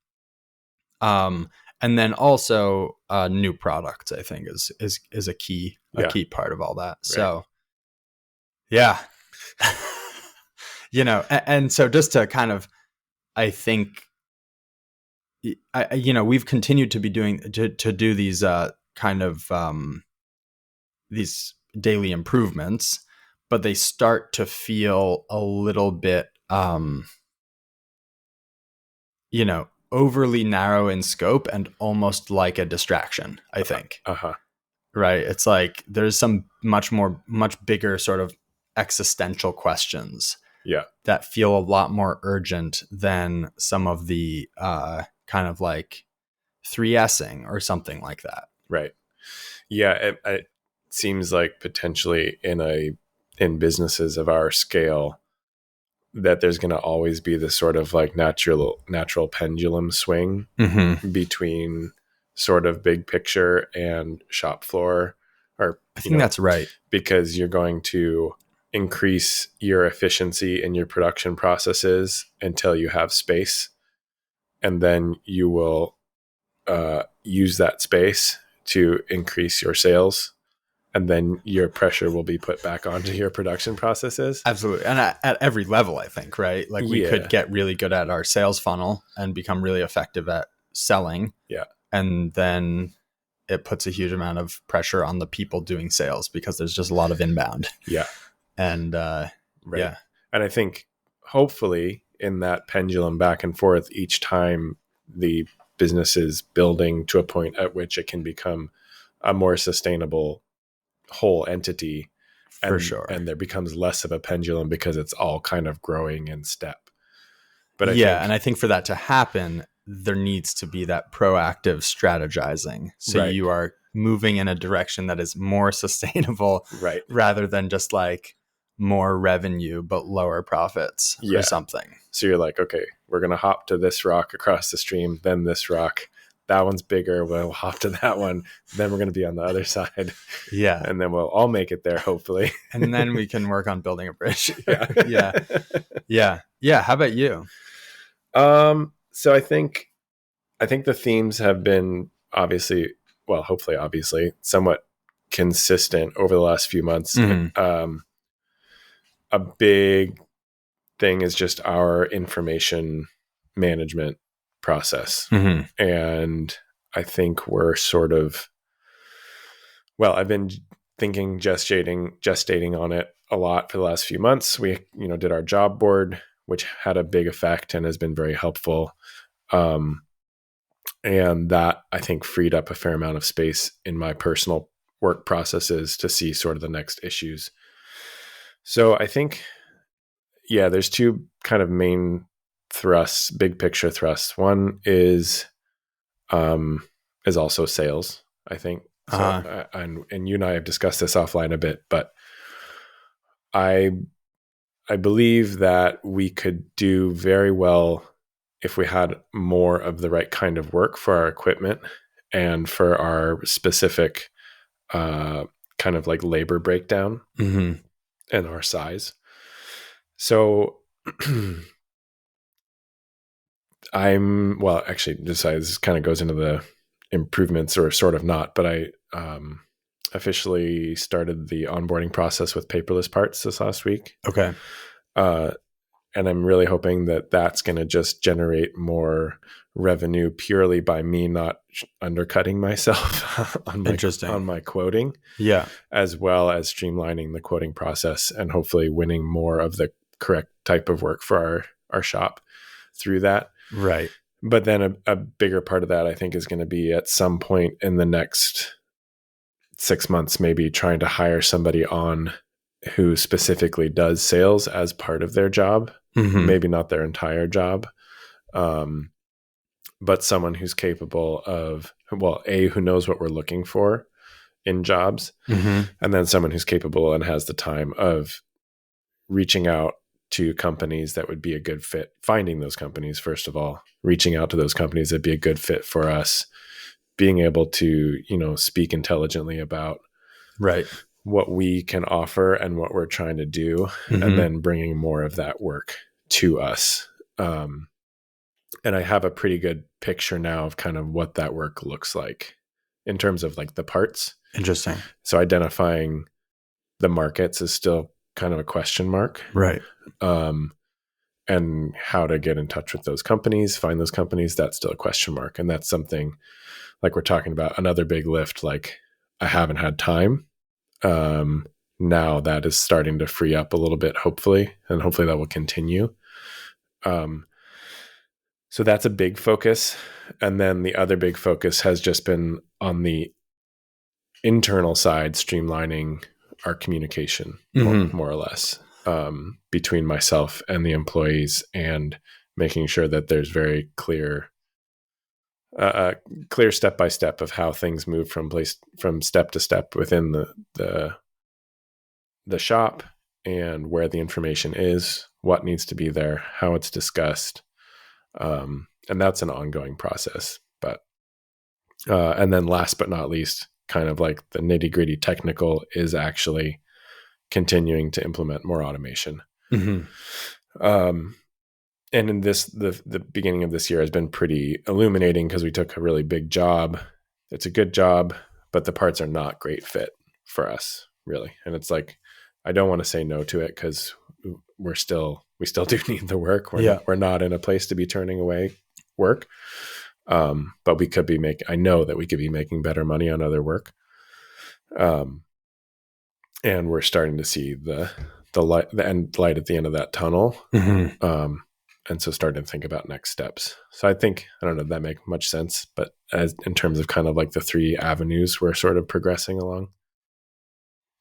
And then also new products, I think is a key part of all that. Right. So, and so just to kind of, I think, we've continued to be to do these kind of these daily improvements, but they start to feel a little bit, overly narrow in scope and almost like a distraction, I think. Right. It's like there's some much bigger sort of existential questions Yeah. that feel a lot more urgent than some of the kind of like 3Sing or something like that. Right. Yeah. It seems like potentially in businesses of our scale that there's going to always be this sort of like natural pendulum swing Mm-hmm. between sort of big picture and shop floor, or, I think that's right. because you're going to increase your efficiency in your production processes until you have space. And then you will use that space to increase your sales. And then your pressure will be put back onto your production processes. Absolutely. And at every level, I think, right? Like we could Yeah. get really good at our sales funnel and become really effective at selling. Yeah. And then it puts a huge amount of pressure on the people doing sales because there's just a lot of inbound. Yeah. And Right. yeah, And I think hopefully in that pendulum back and forth, each time the business is building to a point at which it can become a more sustainable whole entity, for and sure. and there becomes less of a pendulum because it's all kind of growing in step. But And I think for that to happen, there needs to be that proactive strategizing. So Right. you are moving in a direction that is more sustainable Right. rather than just like more revenue but lower profits Yeah. or something. So you're like, okay, we're going to hop to this rock across the stream, then this rock. That one's bigger. We'll hop to that one. Then we're going to be on the other side. Yeah. And then we'll all make it there, hopefully. And then we can work on building a bridge. Yeah. Yeah. How about you? So I think the themes have been hopefully obviously somewhat consistent over the last few months. Mhm. A big thing is just our information management process. Mhm. And I think we're sort of, I've been thinking, gestating on it a lot for the last few months. We, did our job board, which had a big effect and has been very helpful. And that, I think, freed up a fair amount of space in my personal work processes to see sort of the next issues. So I think, there's two kind of main thrusts, big picture thrusts. One is also sales, I think. So, and you and I have discussed this offline a bit, but I believe that we could do very well if we had more of the right kind of work for our equipment and for our specific kind of like labor breakdown Mhm. and our size. So this kind of goes into the improvements, or sort of not, but I officially started the onboarding process with paperless parts this last week. Okay. And I'm really hoping that that's going to just generate more revenue purely by me not undercutting myself on my quoting. Yeah. As well as streamlining the quoting process and hopefully winning more of the correct type of work for our shop through that. Right. But then a bigger part of that, I think, is going to be at some point in the next 6 months, maybe trying to hire somebody on who specifically does sales as part of their job. Mhm. Maybe not their entire job, but someone who's capable of, who knows what we're looking for in jobs, Mhm. and then someone who's capable and has the time of reaching out to companies that would be a good fit, finding those companies, first of all, reaching out to those companies that'd be a good fit for us, being able to, speak intelligently about Right. what we can offer and what we're trying to do, Mhm. and then bringing more of that work to us. And I have a pretty good picture now of kind of what that work looks like in terms of like the parts. Interesting. So identifying the markets is still kind of a question mark. Right. And how to get in touch with those companies, find those companies, that's still a question mark. And that's something like we're talking about, another big lift. Like I haven't had time. Now that is starting to free up a little bit, hopefully, and hopefully that will continue. So that's a big focus. And then the other big focus has just been on the internal side, streamlining our communication, more or less. between myself and the employees, and making sure that there's very clear step by step of how things move from step to step within the shop, and where the information is, what needs to be there, how it's discussed. And that's an ongoing process. But and then last but not least, kind of like the nitty gritty technical, is actually continuing to implement more automation. And in the beginning of this year has been pretty illuminating, because we took a really big job. It's a good job, but the parts are not great fit for us, really. And it's like, I don't want to say no to it, because we still do need the work. We're not in a place to be turning away work. But we could be I know that we could be making better money on other work. And we're starting to see the light at the end of that tunnel. And so starting to think about next steps. So I don't know if that makes much sense, but in terms of kind of like the 3 avenues we're sort of progressing along.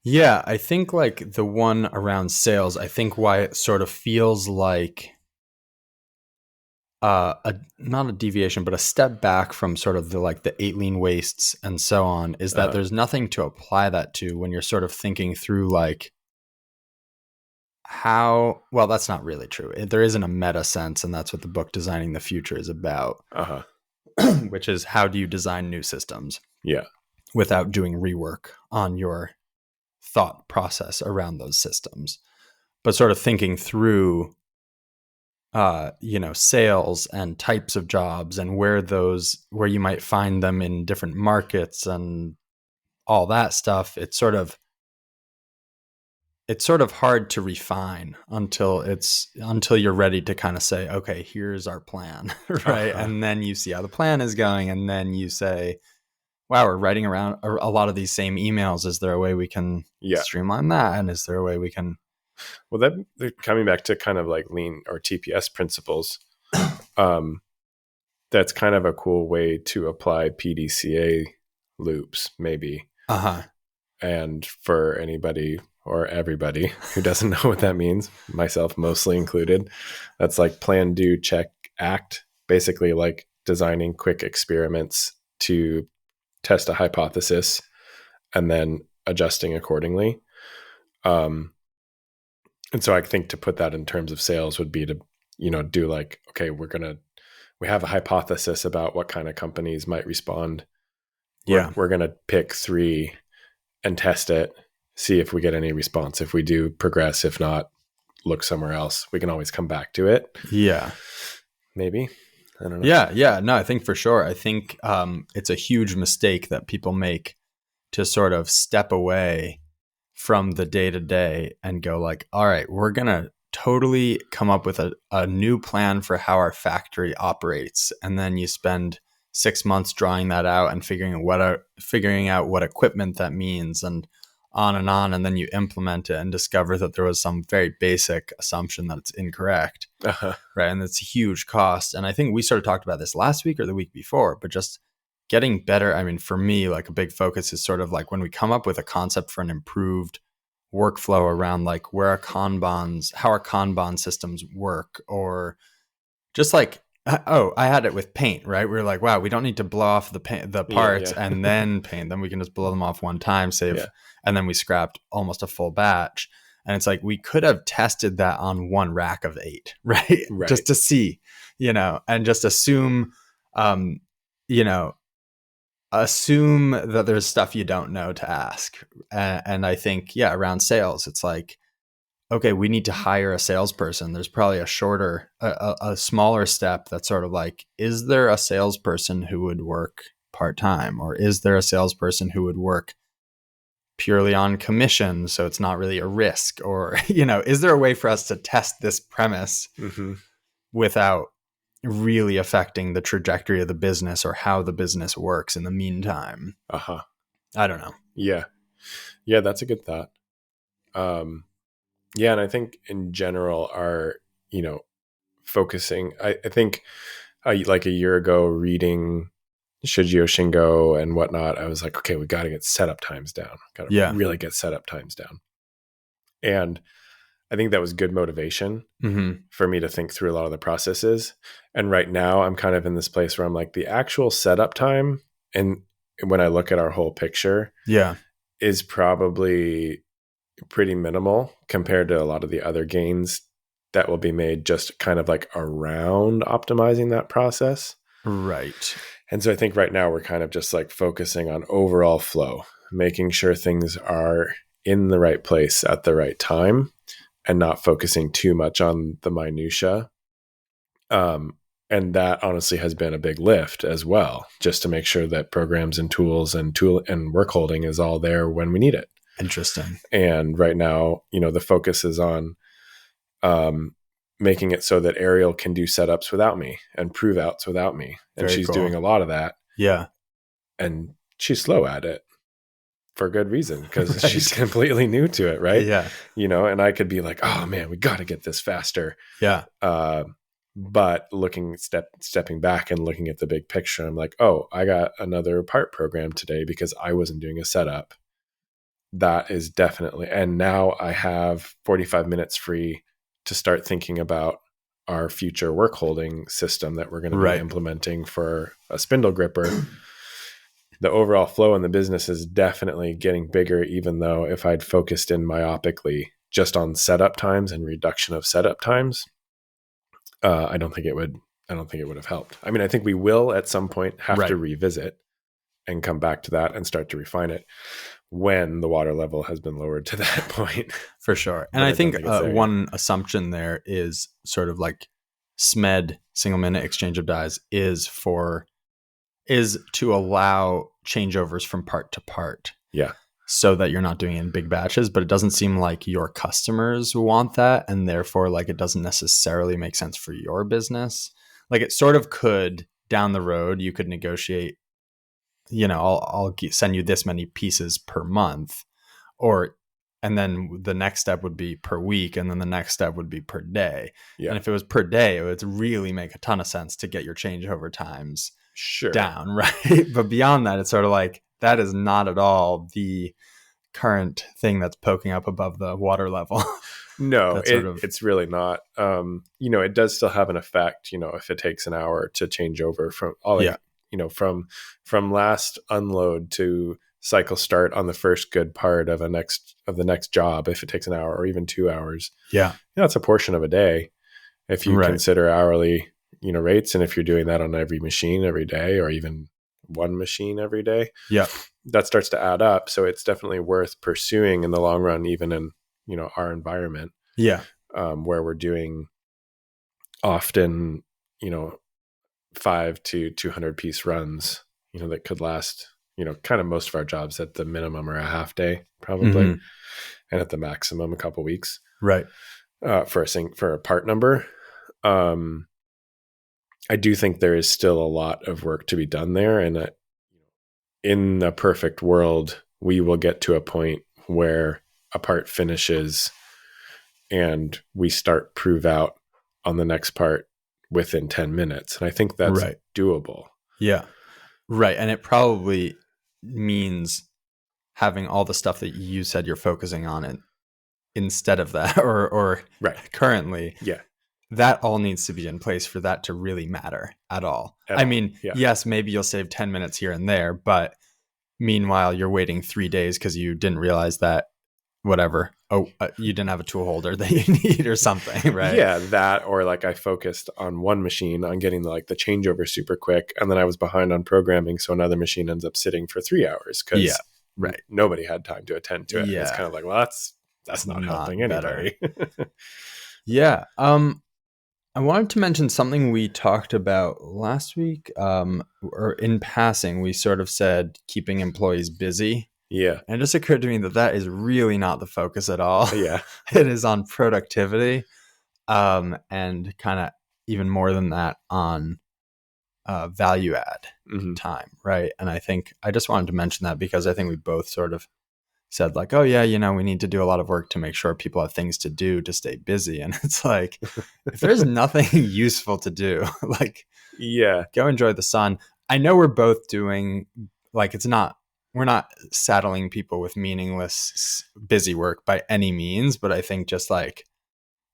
Yeah, I think like the one around sales, I think why it sort of feels like not a deviation, but a step back from sort of the 8 lean wastes and so on, is that there's nothing to apply that to when you're sort of thinking through like how, well, that's not really true. There isn't a meta sense, and that's what the book Designing the Future is about, which is how do you design new systems without doing rework on your thought process around those systems, but sort of thinking through sales and types of jobs and where you might find them in different markets and all that stuff. It's sort of hard to refine until you're ready to kind of say, okay, here's our plan, right? And then you see how the plan is going, and then you say, wow, we're writing around a lot of these same emails. Is there a way we can streamline that? And is there a way we can... Well, that coming back to kind of like lean or TPS principles, that's kind of a cool way to apply PDCA loops, maybe. And for anybody or everybody who doesn't know what that means, myself mostly included, that's like plan, do, check, act. Basically like designing quick experiments to test a hypothesis and then adjusting accordingly. And so I think to put that in terms of sales would be to, do like, okay, we have a hypothesis about what kind of companies might respond. We're going to pick 3 and test it, see if we get any response. If we do, progress. If not, look somewhere else. We can always come back to it. Yeah. Maybe. I don't know. Yeah. No, I think for sure. I think it's a huge mistake that people make to sort of step away from the day-to-day and go like, all right, we're going to totally come up with a new plan for how our factory operates. And then you spend 6 months drawing that out and figuring out what equipment that means, and on. And then you implement it and discover that there was some very basic assumption that it's incorrect. Right. And it's a huge cost. And I think we sort of talked about this last week or the week before, but just getting better. I mean, for me, like a big focus is sort of like when we come up with a concept for an improved workflow around like how our Kanban systems work, or just like, I had it with paint, right? We were like, wow, we don't need to blow off the parts and then paint them. We can just blow them off one time, and then we scrapped almost a full batch. And it's like, we could have tested that on one rack of 8, right? Just to see, and just assume that there's stuff you don't know to ask. And I think, around sales, it's like, okay, we need to hire a salesperson. There's probably a smaller step that's sort of like, is there a salesperson who would work part-time? Or is there a salesperson who would work purely on commission, so it's not really a risk? Or, is there a way for us to test this premise without really affecting the trajectory of the business or how the business works in the meantime? I don't know. Yeah, that's a good thought. And I think in general our focusing, I think like a year ago reading Shujio Shingo and whatnot, I was like, okay, we got to get setup times down. Got to really get setup times down. And I think that was good motivation Mm-hmm. for me to think through a lot of the processes. And right now I'm kind of in this place where I'm like, the actual setup time, and when I look at our whole picture, Yeah. is probably pretty minimal compared to a lot of the other gains that will be made just kind of like around optimizing that process. Right. And so I think right now we're kind of just like focusing on overall flow, making sure things are in the right place at the right time and not focusing too much on the minutia. And that honestly has been a big lift as well, just to make sure that programs and tools and work holding is all there when we need it. Interesting. And right now, the focus is on making it so that Ariel can do setups without me and prove outs without me. And Very she's cool. doing a lot of that. Yeah. And she's slow at it for good reason, because Right. she's completely new to it. Right. Yeah. And I could be like, oh man, we got to get this faster. Yeah. But stepping back and looking at the big picture, I'm like, oh, I got another part program today because I wasn't doing a setup. That is definitely, and now I have 45 minutes free to start thinking about our future work holding system that we're going to be implementing for a spindle gripper. The overall flow in the business is definitely getting bigger, even though if I'd focused in myopically just on setup times and reduction of setup times, I don't think it would have helped. I mean, I think we will at some point have to revisit and come back to that and start to refine it when the water level has been lowered to that point. For sure. And I think one assumption there is sort of like SMED, single minute exchange of dies, is to allow changeovers from part to part. Yeah. So that you're not doing it in big batches, but it doesn't seem like your customers want that. And therefore, like, it doesn't necessarily make sense for your business. Like, it sort of could down the road, you could negotiate, I'll send you this many pieces per month, and then the next step would be per week. And then the next step would be per day. Yeah. And if it was per day, it would really make a ton of sense to get your changeover times down. Right. But beyond that, it's sort of like, that is not at all the current thing that's poking up above the water level. No, it's really not. It does still have an effect, if it takes an hour to change over from from last unload to cycle start on the first good part of the next job. If it takes an hour or even 2 hours, that's a portion of a day. If you consider hourly, rates, and if you're doing that on every machine every day, or even one machine every day, that starts to add up. So it's definitely worth pursuing in the long run, even in our environment, where we're doing often 5 to 200 piece runs, that could last kind of most of our jobs at the minimum are a half day probably, and at the maximum a couple weeks, for a part number. I do think there is still a lot of work to be done there. And in a perfect world, we will get to a point where a part finishes and we start prove out on the next part within 10 minutes. And I think that's doable. Yeah. Right. And it probably means having all the stuff that you said you're focusing on it instead of that, or currently. Yeah. That all needs to be in place for that to really matter at all. Yes, maybe you'll save 10 minutes here and there, but meanwhile, you're waiting 3 days because you didn't realize that you didn't have a tool holder that you need or something, right? Yeah, that, or like I focused on one machine on getting the changeover super quick, and then I was behind on programming, so another machine ends up sitting for 3 hours because nobody had time to attend to it. Yeah. It's kind of like, well, that's not helping anybody. Yeah. I wanted to mention something we talked about last week, or in passing. We sort of said keeping employees busy. Yeah. And it just occurred to me that is really not the focus at all. Yeah. It is on productivity, and kind of even more than that on value add time, right? And I think I just wanted to mention that because I think we both sort of said like, oh yeah, we need to do a lot of work to make sure people have things to do to stay busy. And it's like, if there's nothing useful to do, go enjoy the sun. I know we're both doing we're not saddling people with meaningless busy work by any means, but I think just like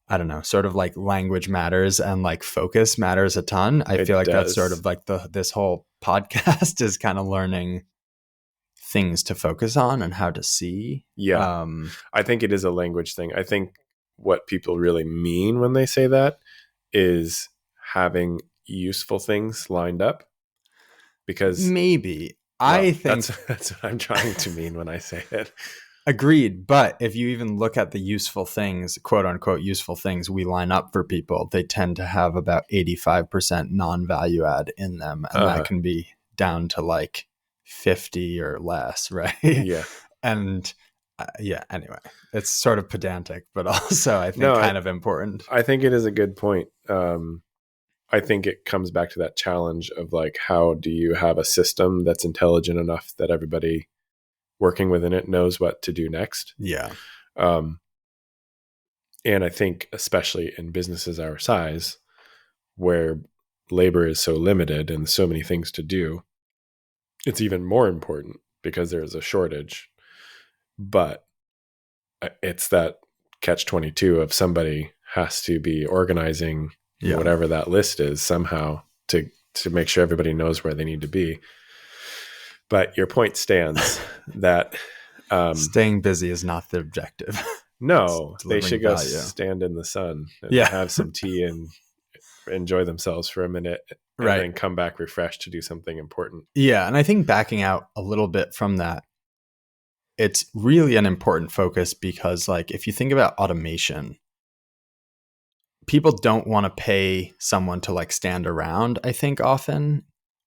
I don't know, sort of like language matters and like focus matters a ton. I feel It like that's sort does. of like this whole podcast is kind of learning things to focus on and how to see. Yeah. I think it is a language thing. I think what people really mean when they say that is having useful things lined up, because, Maybe. well, I think that's what I'm trying to mean when I say it. agreed. But if you even look at the useful things, quote unquote, useful things we line up for people, they tend to have about 85% non value add in them. And that Uh-huh. can be down to like 50 or less, right? Yeah. And yeah, anyway, it's sort of pedantic, but also I think No, kind of important. I think it is a good point. I think it comes back to that challenge of like, how do you have a system that's intelligent enough that everybody working within it knows what to do next? Yeah. Um, and I think especially in businesses our size, where labor is so limited and so many things to do, it's even more important because there's a shortage. But it's that catch 22 of somebody has to be organizing Yeah. whatever that list is somehow to make sure everybody knows where they need to be. But your point stands that Staying busy is not the objective. no, they Delivering should go value. stand in the sun and Yeah. have some tea and enjoy themselves for a minute, and Right. then come back refreshed to do something important. Yeah. And I think backing out a little bit from that, it's really an important focus because, like, if you think about automation, people don't want to pay someone to like stand around, I think often.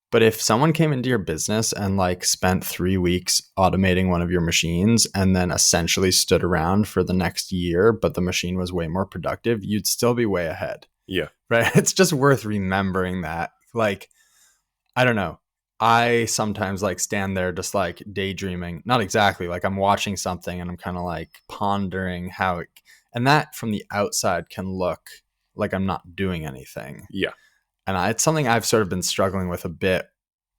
But if someone came into your business and like spent 3 weeks automating one of your machines and then essentially stood around for the next year, but the machine was way more productive, you'd still be way ahead. Yeah. Right. It's just worth remembering that. Like, I don't know. I sometimes like stand there just like daydreaming, not exactly like I'm watching something and I'm kind of like pondering how it, and that from the outside can look like I'm not doing anything. Yeah. And it's something I've sort of been struggling with a bit,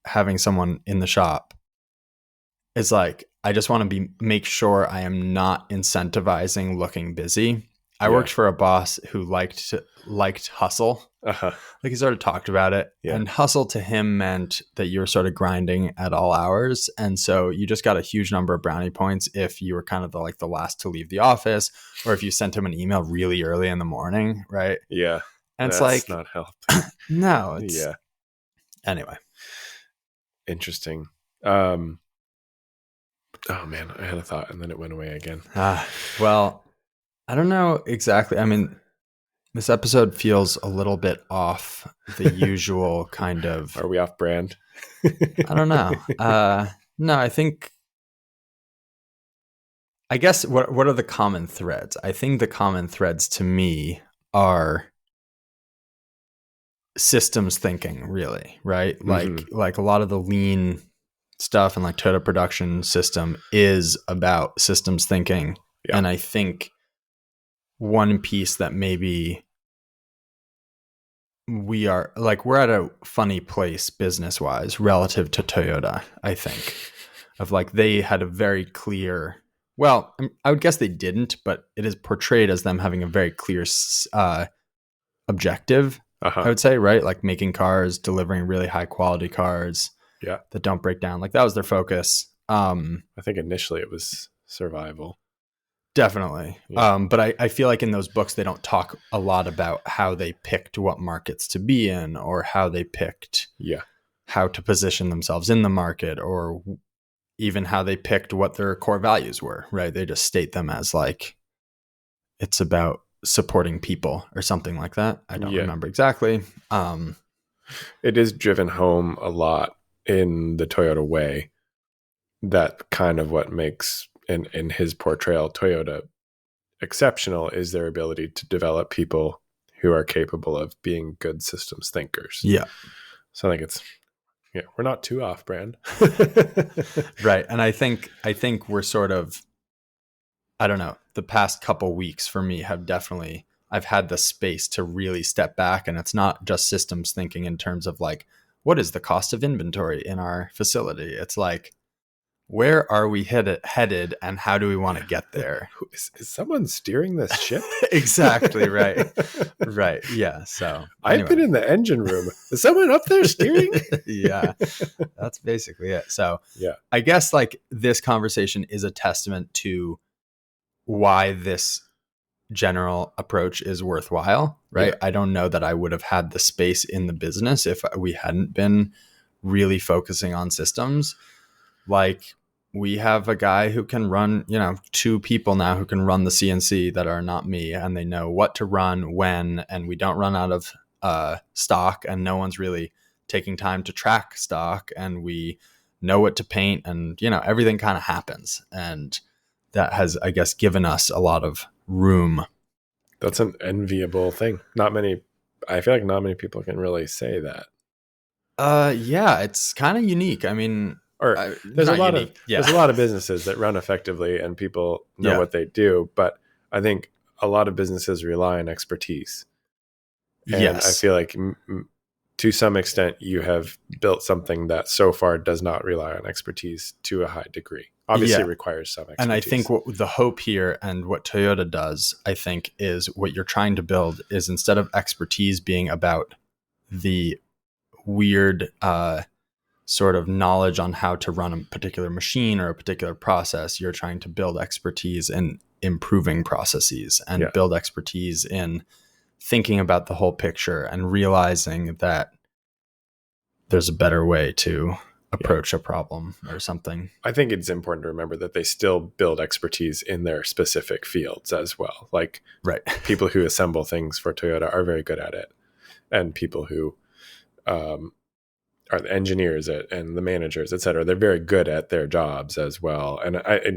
having someone in the shop. It's like, I just want to make sure I am not incentivizing looking busy. I Yeah. worked for a boss who liked hustle. Uh-huh. Like, he sort of talked about it. Yeah. And hustle to him meant that you were sort of grinding at all hours. And so you just got a huge number of brownie points if you were kind of the last to leave the office, or if you sent him an email really early in the morning, right? Yeah. And it's That's like, not helping. no, it's, Yeah. Anyway. Interesting. Oh man, I had a thought and then it went away again. Well, I don't know exactly. I mean, this episode feels a little bit off the usual kind of. Are we off brand? I don't know. No, I guess what are the common threads? I think the common threads to me are systems thinking, really, right? Mm-hmm. Like a lot of the lean stuff and like Toyota production system is about systems thinking. Yeah. And I think one piece that maybe we're at a funny place business wise relative to Toyota, I think, of like, they had a very clear, well, I would guess they didn't, but it is portrayed as them having a very clear objective, Uh-huh. I would say, right? Like making cars, delivering really high quality cars Yeah. that don't break down. Like, that was their focus. I think initially it was survival. Definitely. Yeah. But I feel like in those books, they don't talk a lot about how they picked what markets to be in, or how they picked how to position themselves in the market, or even how they picked what their core values were, right? They just state them as like, it's about supporting people or something like that. I don't remember exactly. It is driven home a lot in the Toyota way. That kind of what makes, in his portrayal, Toyota exceptional is their ability to develop people who are capable of being good systems thinkers. Yeah. So I think we're not too off brand. Right. And I think we're sort of, I don't know, the past couple weeks for me have definitely, I've had the space to really step back, and it's not just systems thinking in terms of like, what is the cost of inventory in our facility? It's like, where are we headed and how do we want to get there? Is someone steering this ship? Exactly. Right. Right. Yeah. So I've been in the engine room. Is someone up there steering? Yeah, that's basically it. So Yeah. I guess like this conversation is a testament to why this general approach is worthwhile, right? Yeah. I don't know that I would have had the space in the business if we hadn't been really focusing on systems. Like we have a guy who can run, 2 people now who can run the CNC that are not me, and they know what to run when, and we don't run out of stock, and no one's really taking time to track stock, and we know what to paint, and everything kind of happens, and that has, I guess, given us a lot of room. That's an enviable thing. I feel like not many people can really say that. Yeah, it's kind of unique. I mean, Or there's a lot unique. there's a lot of businesses that run effectively and people know what they do, but I think a lot of businesses rely on expertise. And Yes. I feel like to some extent you have built something that so far does not rely on expertise to a high degree. Obviously, it requires some expertise. And I think what the hope here and what Toyota does, I think, is what you're trying to build is, instead of expertise being about the weird sort of knowledge on how to run a particular machine or a particular process, you're trying to build expertise in improving processes and build expertise in thinking about the whole picture and realizing that there's a better way to approach a problem or something. I think it's important to remember that they still build expertise in their specific fields as well. Like people who assemble things for Toyota are very good at it. And people who are the engineers and the managers, et cetera, they're very good at their jobs as well. And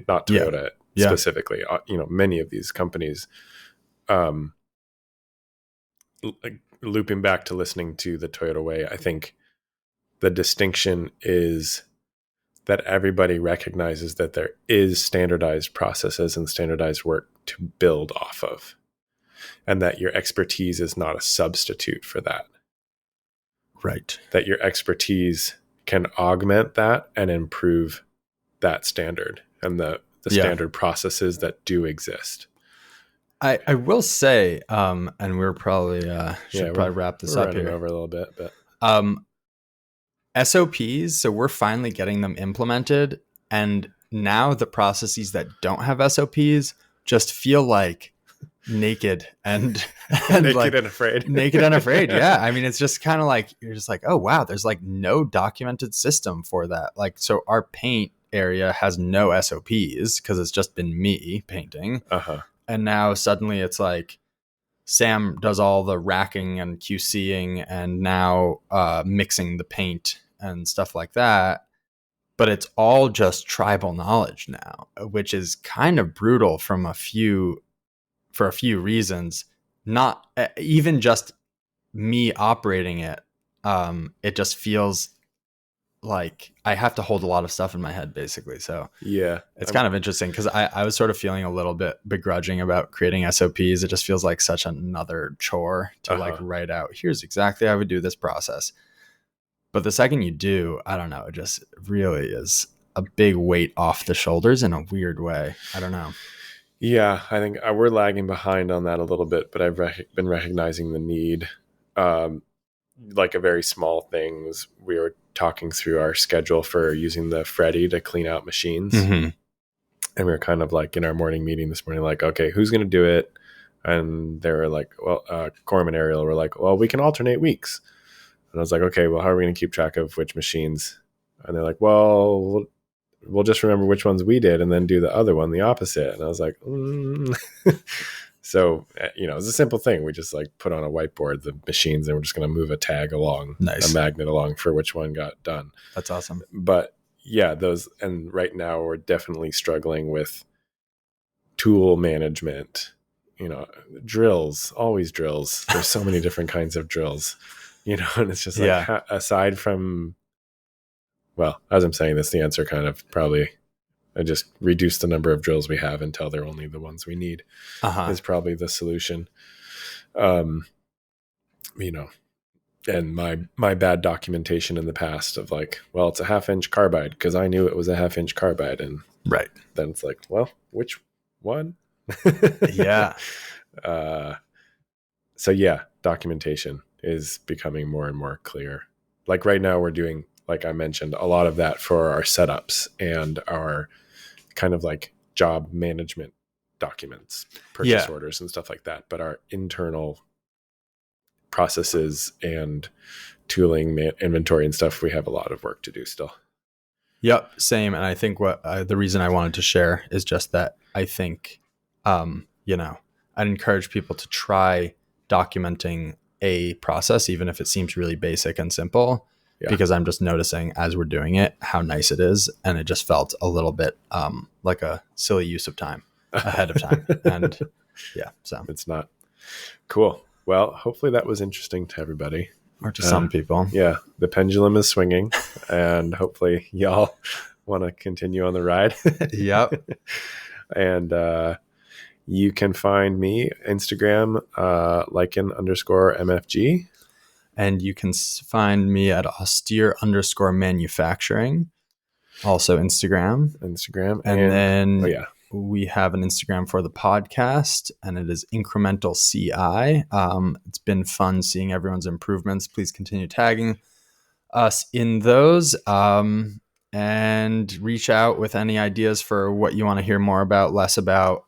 not Toyota specifically, many of these companies, looping back to listening to the Toyota Way, I think the distinction is that everybody recognizes that there is standardized processes and standardized work to build off of, and that your expertise is not a substitute for that. Right. That your expertise can augment that and improve that standard and the standard processes that do exist. I will say, and we're probably should probably wrap this up here. Over a little bit, but SOPs. So we're finally getting them implemented, and now the processes that don't have SOPs just feel like naked and naked like, and afraid. Naked and afraid. Yeah. I mean, it's just kind of like, you're just like, oh wow, there's like no documented system for that. Like, so our paint area has no SOPs because it's just been me painting. And now suddenly it's like Sam does all the racking and QCing and now mixing the paint and stuff like that. But it's all just tribal knowledge now, which is kind of brutal for a few reasons. Not even just me operating it. It just feels like I have to hold a lot of stuff in my head, basically. So it's kind of interesting because I was sort of feeling a little bit begrudging about creating SOPs. It just feels like such another chore to like write out, here's exactly how I would do this process. But the second you do, I don't know, it just really is a big weight off the shoulders in a weird way. I don't know. Yeah, I think we're lagging behind on that a little bit, but I've been recognizing the need. Like a very small things. We were talking through our schedule for using the Freddy to clean out machines. And we were kind of like in our morning meeting this morning, like, okay, who's going to do it? And they were like, well, Corm and Ariel were like, well, we can alternate weeks. And I was like, okay, well, how are we going to keep track of which machines? And they're like, well, we'll just remember which ones we did and then do the other one, the opposite. And I was like, So, it's a simple thing. We just like put on a whiteboard the machines and we're just going to move a tag along, a magnet along for which one got done. That's awesome. But yeah, and right now we're definitely struggling with tool management, drills, always drills. There's so many different kinds of drills, and it's just like, aside from, well, as I'm saying this, the answer kind of probably, I just reduce the number of drills we have until they're only the ones we need is probably the solution. And my bad documentation in the past of like, well, it's a 1/2 inch carbide because I knew it was a 1/2 inch carbide, and Right. then it's like, well, which one? Yeah. uh, so yeah, documentation is becoming more and more clear. Like right now, we're doing, like I mentioned, a lot of that for our setups and our kind of like job management documents, purchase Yeah. orders, and stuff like that. But our internal processes and tooling, inventory, and stuff, we have a lot of work to do still. Yep. Same. And I think what the reason I wanted to share is just that I think, I'd encourage people to try documenting a process, even if it seems really basic and simple, Yeah. because I'm just noticing as we're doing it how nice it is. And it just felt a little bit like a silly use of time ahead of time. And yeah, so. It's not. Cool. Well, hopefully that was interesting to everybody. Or to some people. Yeah, the pendulum is swinging, and hopefully y'all want to continue on the ride. Yep. And you can find me Instagram, Lycan_MFG. And you can find me at austere_manufacturing, also Instagram. And then we have an Instagram for the podcast, and it is Incremental CI. It's been fun seeing everyone's improvements. Please continue tagging us in those, and reach out with any ideas for what you want to hear more about, less about.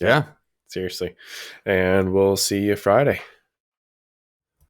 Yeah. Seriously. And we'll see you Friday.